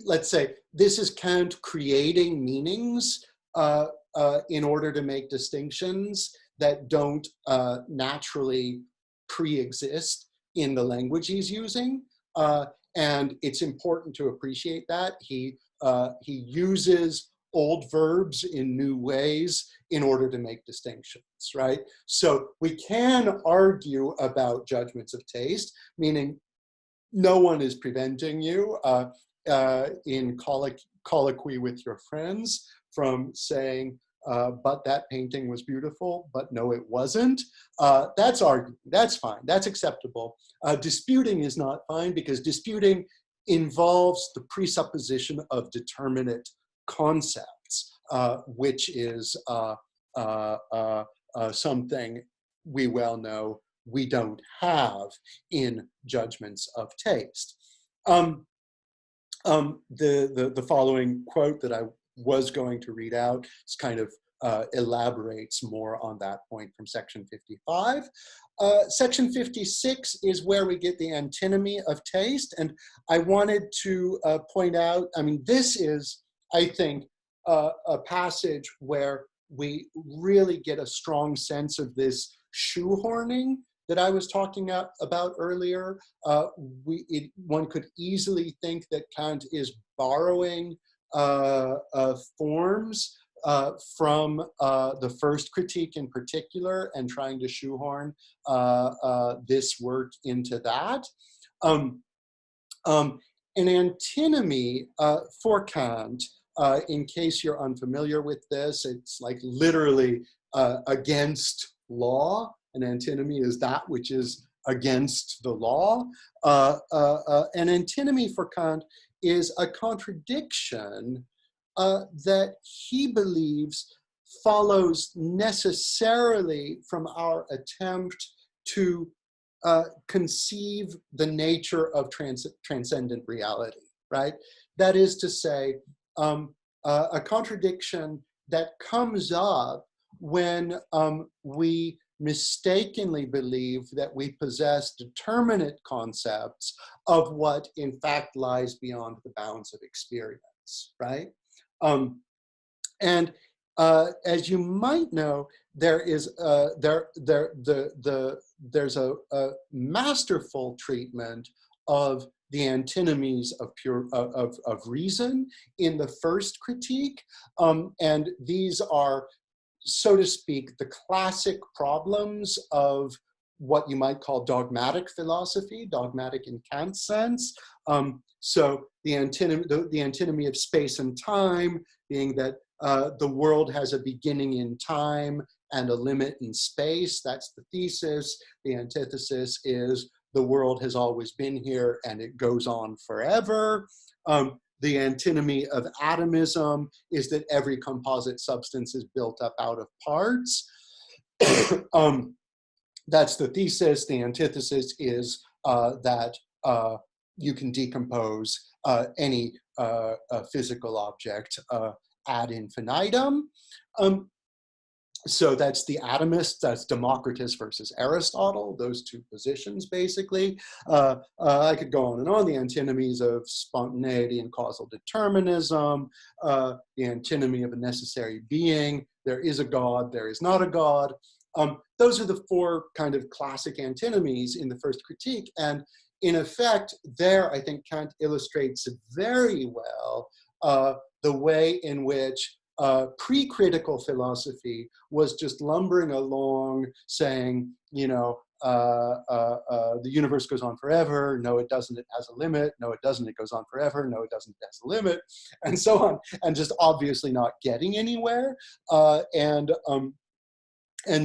let's say, this is Kant creating meanings in order to make distinctions that don't naturally pre-exist in the language he's using. And it's important to appreciate that. He uses old verbs in new ways in order to make distinctions, right? So we can argue about judgments of taste, meaning no one is preventing you in colloquy with your friends from saying, but that painting was beautiful, but no, it wasn't. That's arguing, that's fine, that's acceptable. Disputing is not fine, because disputing involves the presupposition of determinate concepts, which is something we well know we don't have in judgments of taste. The following quote that I was going to read out is kind of elaborates more on that point from section 55. Section 56 is where we get the antinomy of taste. And I wanted to point out, I mean, this is, I think, a passage where we really get a strong sense of this shoehorning that I was talking about earlier. One could easily think that Kant is borrowing forms from the first critique in particular and trying to shoehorn this work into that. An antinomy for Kant, in case you're unfamiliar with this, it's like literally against law. An antinomy is that which is against the law. An antinomy for Kant is a contradiction that he believes follows necessarily from our attempt to conceive the nature of transcendent reality, right? That is to say, a contradiction that comes up when we mistakenly believe that we possess determinate concepts of what in fact lies beyond the bounds of experience, right? And as you might know, there's a masterful treatment of the antinomies of reason in the first critique, and these are, so to speak, the classic problems of what you might call dogmatic philosophy, dogmatic in Kant's sense. So the antinomy of space and time being that the world has a beginning in time and a limit in space. That's the thesis. The antithesis is the world has always been here and it goes on forever. The antinomy of atomism is that every composite substance is built up out of parts. That's the thesis. The antithesis is that you can decompose any physical object ad infinitum. So that's the atomists, that's Democritus versus Aristotle, those two positions basically. I could go on and on, the antinomies of spontaneity and causal determinism, the antinomy of a necessary being, there is a God, there is not a God. Those are the four kind of classic antinomies in the first critique. And in effect, there I think Kant illustrates very well the way in which pre-critical philosophy was just lumbering along saying, you know, the universe goes on forever. No, it doesn't. It has a limit. No, it doesn't. It goes on forever. No, it doesn't. It has a limit, and so on. And just obviously not getting anywhere. And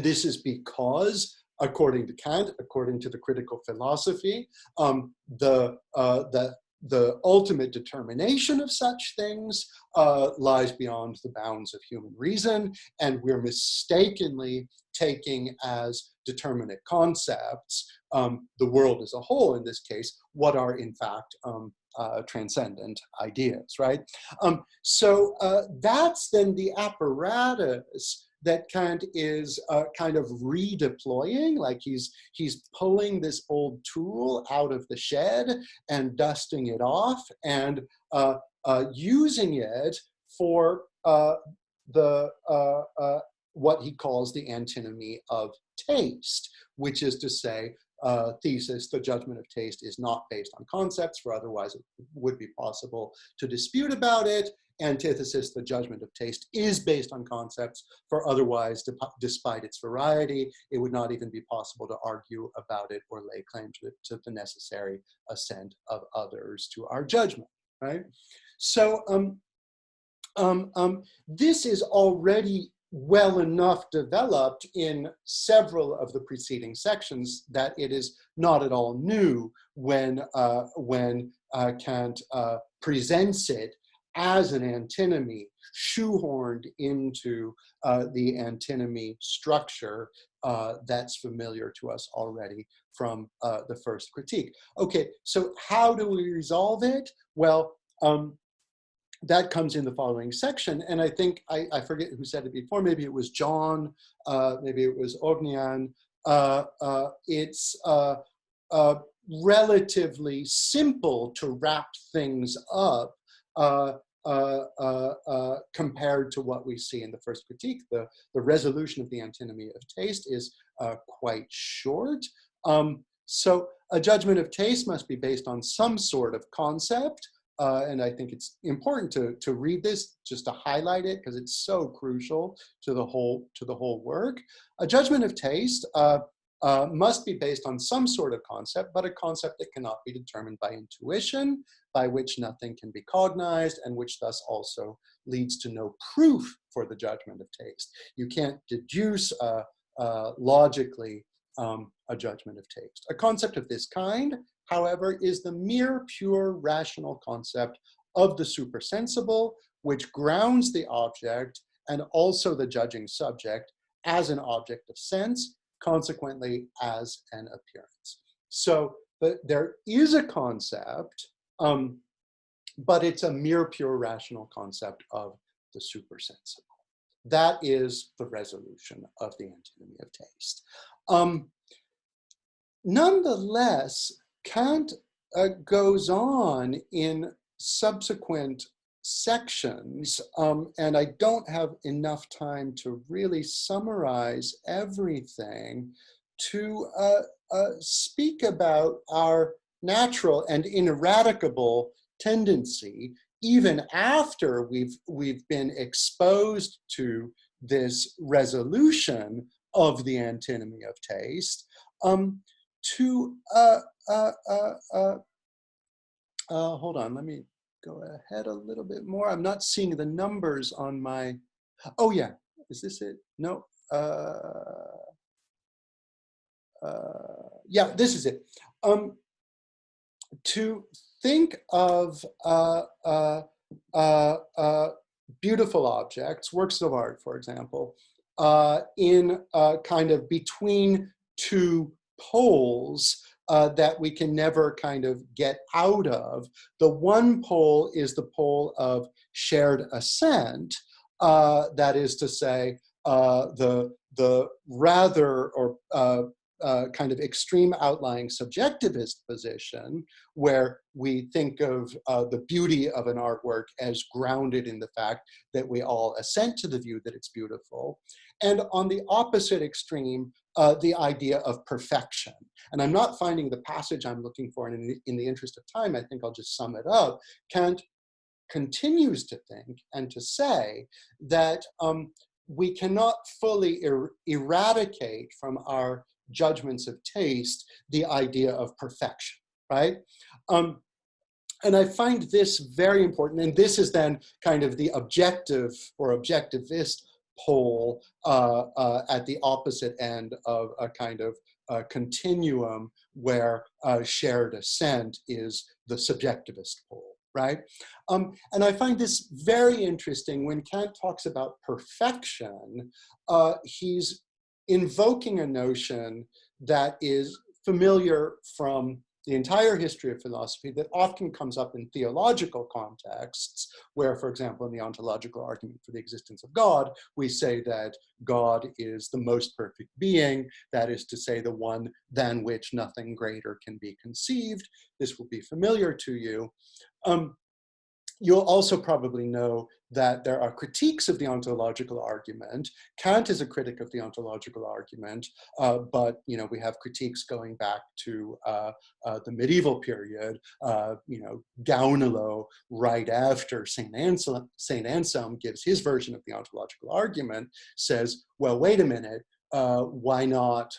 this is because, according to Kant, according to the critical philosophy, the ultimate determination of such things lies beyond the bounds of human reason, and we're mistakenly taking as determinate concepts the world as a whole, in this case, what are in fact transcendent ideas, right? So that's then the apparatus that Kant is kind of redeploying, like he's pulling this old tool out of the shed and dusting it off and using it for what he calls the antinomy of taste, which is to say, thesis, the judgment of taste is not based on concepts, for otherwise it would be possible to dispute about it. Antithesis, the judgment of taste is based on concepts, for otherwise, despite its variety, it would not even be possible to argue about it or lay claim to the necessary assent of others to our judgment, right? So this is already well enough developed in several of the preceding sections that it is not at all new when Kant presents it as an antinomy, shoehorned into the antinomy structure that's familiar to us already from the first critique. Okay, so how do we resolve it? Well, that comes in the following section, and I think, I forget who said it before, maybe it was John, maybe it was Ognian. It's relatively simple to wrap things up compared to what we see in the first critique. The resolution of the antinomy of taste is quite short. So a judgment of taste must be based on some sort of concept. And I think it's important to read this just to highlight it because it's so crucial to the whole work. A judgment of taste must be based on some sort of concept, but a concept that cannot be determined by intuition, by which nothing can be cognized, and which thus also leads to no proof for the judgment of taste. You can't deduce logically a judgment of taste. A concept of this kind, however, is the mere pure rational concept of the supersensible, which grounds the object and also the judging subject as an object of sense, consequently as an appearance. So there is a concept, but it's a mere pure rational concept of the supersensible. That is the resolution of the antinomy of taste. Nonetheless, Kant goes on in subsequent sections, and I don't have enough time to really summarize everything, to speak about our natural and ineradicable tendency, even after we've been exposed to this resolution of the antinomy of taste, to hold on, let me go ahead a little bit more. I'm not seeing the numbers on my, oh yeah, is this it? No, yeah, this is it. To think of beautiful objects, works of art, for example, in kind of between two poles that we can never kind of get out of. The one pole is the pole of shared assent, that is to say, the rather or kind of extreme outlying subjectivist position, where we think of the beauty of an artwork as grounded in the fact that we all assent to the view that it's beautiful. And on the opposite extreme, the idea of perfection. And I'm not finding the passage I'm looking for, and in the interest of time, I think I'll just sum it up. Kant continues to think and to say that we cannot fully eradicate from our judgments of taste the idea of perfection, right? And I find this very important, and this is then kind of the objective or objectivist pole at the opposite end of a kind of continuum where shared assent is the subjectivist pole, right? And I find this very interesting. When Kant talks about perfection, he's invoking a notion that is familiar from the entire history of philosophy, that often comes up in theological contexts, where, for example, in the ontological argument for the existence of God, we say that God is the most perfect being, that is to say, the one than which nothing greater can be conceived. This will be familiar to you. You'll also probably know that there are critiques of the ontological argument. Kant is a critic of the ontological argument, but we have critiques going back to the medieval period. Gaunelo, right after Saint Anselm gives his version of the ontological argument, says, well, wait a minute, why not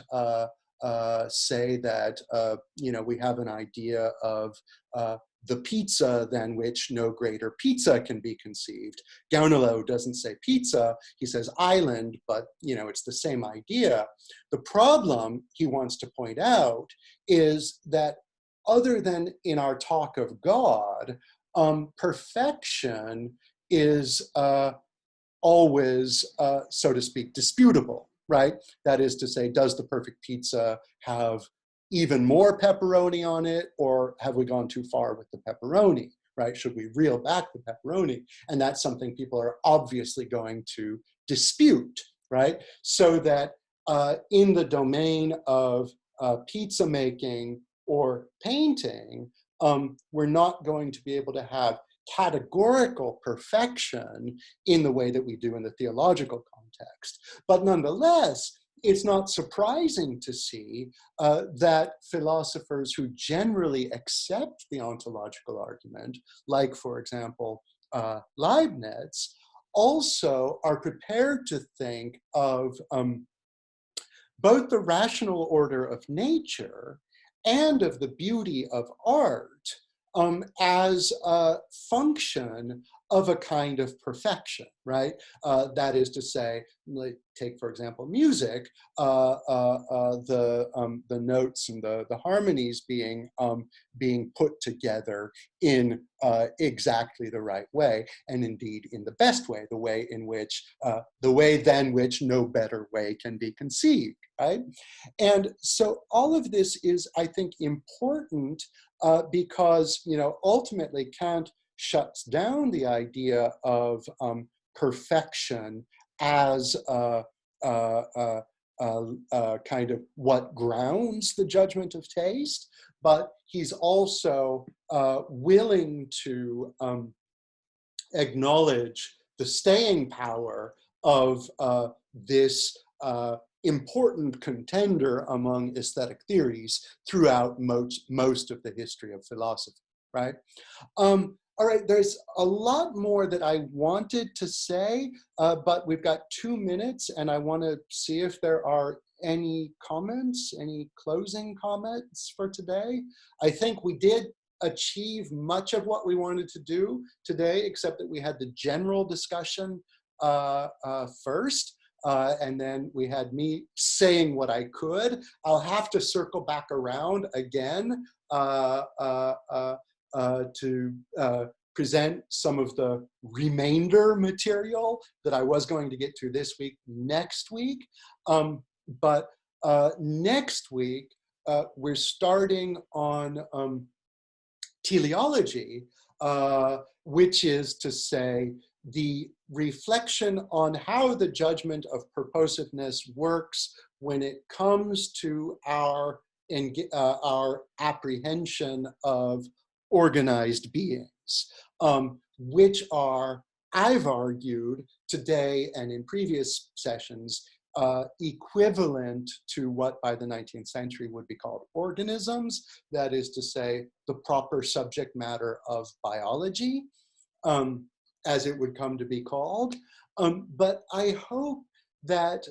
say that we have an idea of the pizza than which no greater pizza can be conceived. Gaunelo doesn't say pizza, he says island, but it's the same idea. The problem he wants to point out is that other than in our talk of God, perfection is always, so to speak, disputable, right? That is to say, does the perfect pizza have even more pepperoni on it, or have we gone too far with the pepperoni, right? Should we reel back the pepperoni? And that's something people are obviously going to dispute, right? So that in the domain of pizza making or painting, we're not going to be able to have categorical perfection in the way that we do in the theological context. But nonetheless, it's not surprising to see that philosophers who generally accept the ontological argument, like, for example, Leibniz, also are prepared to think of both the rational order of nature and of the beauty of art as a function of a kind of perfection, right? That is to say, take, for example, music, the notes and the harmonies being put together in exactly the right way, and indeed in the best way, the way than which no better way can be conceived, right? And so all of this is, I think, important because, ultimately Kant shuts down the idea of perfection as kind of what grounds the judgment of taste, but he's also willing to acknowledge the staying power of this important contender among aesthetic theories throughout most of the history of philosophy, right? All right, there's a lot more that I wanted to say, but we've got 2 minutes, and I want to see if there are any comments, any closing comments for today. I think we did achieve much of what we wanted to do today, except that we had the general discussion first. And then we had me saying what I could. I'll have to circle back around again to present some of the remainder material that I was going to get to this week next week. But next week, we're starting on teleology, which is to say the reflection on how the judgment of purposiveness works when it comes to our apprehension of organized beings, which are, I've argued today and in previous sessions, equivalent to what by the 19th century would be called organisms, that is to say, the proper subject matter of biology, as it would come to be called. But I hope that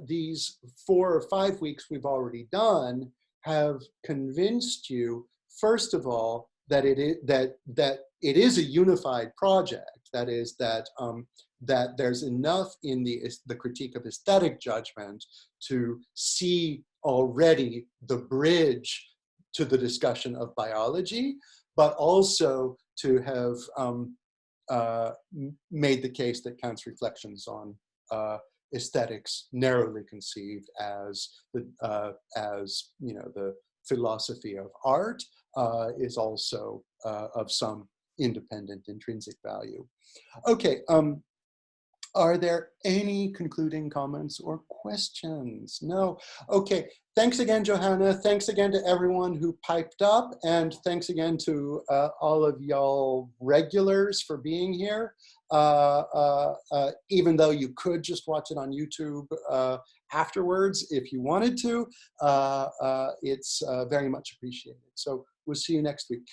these 4 or 5 weeks we've already done have convinced you, first of all, that it is a unified project. That is that there's enough in the critique of aesthetic judgment to see already the bridge to the discussion of biology, but also to have made the case that Kant's reflections on aesthetics, narrowly conceived as the philosophy of art, is also of some independent intrinsic value. Okay, are there any concluding comments or questions? No. Okay, thanks again, Johanna. Thanks again to everyone who piped up, and thanks again to all of y'all regulars for being here. Even though you could just watch it on YouTube afterwards if you wanted to, it's very much appreciated. So we'll see you next week.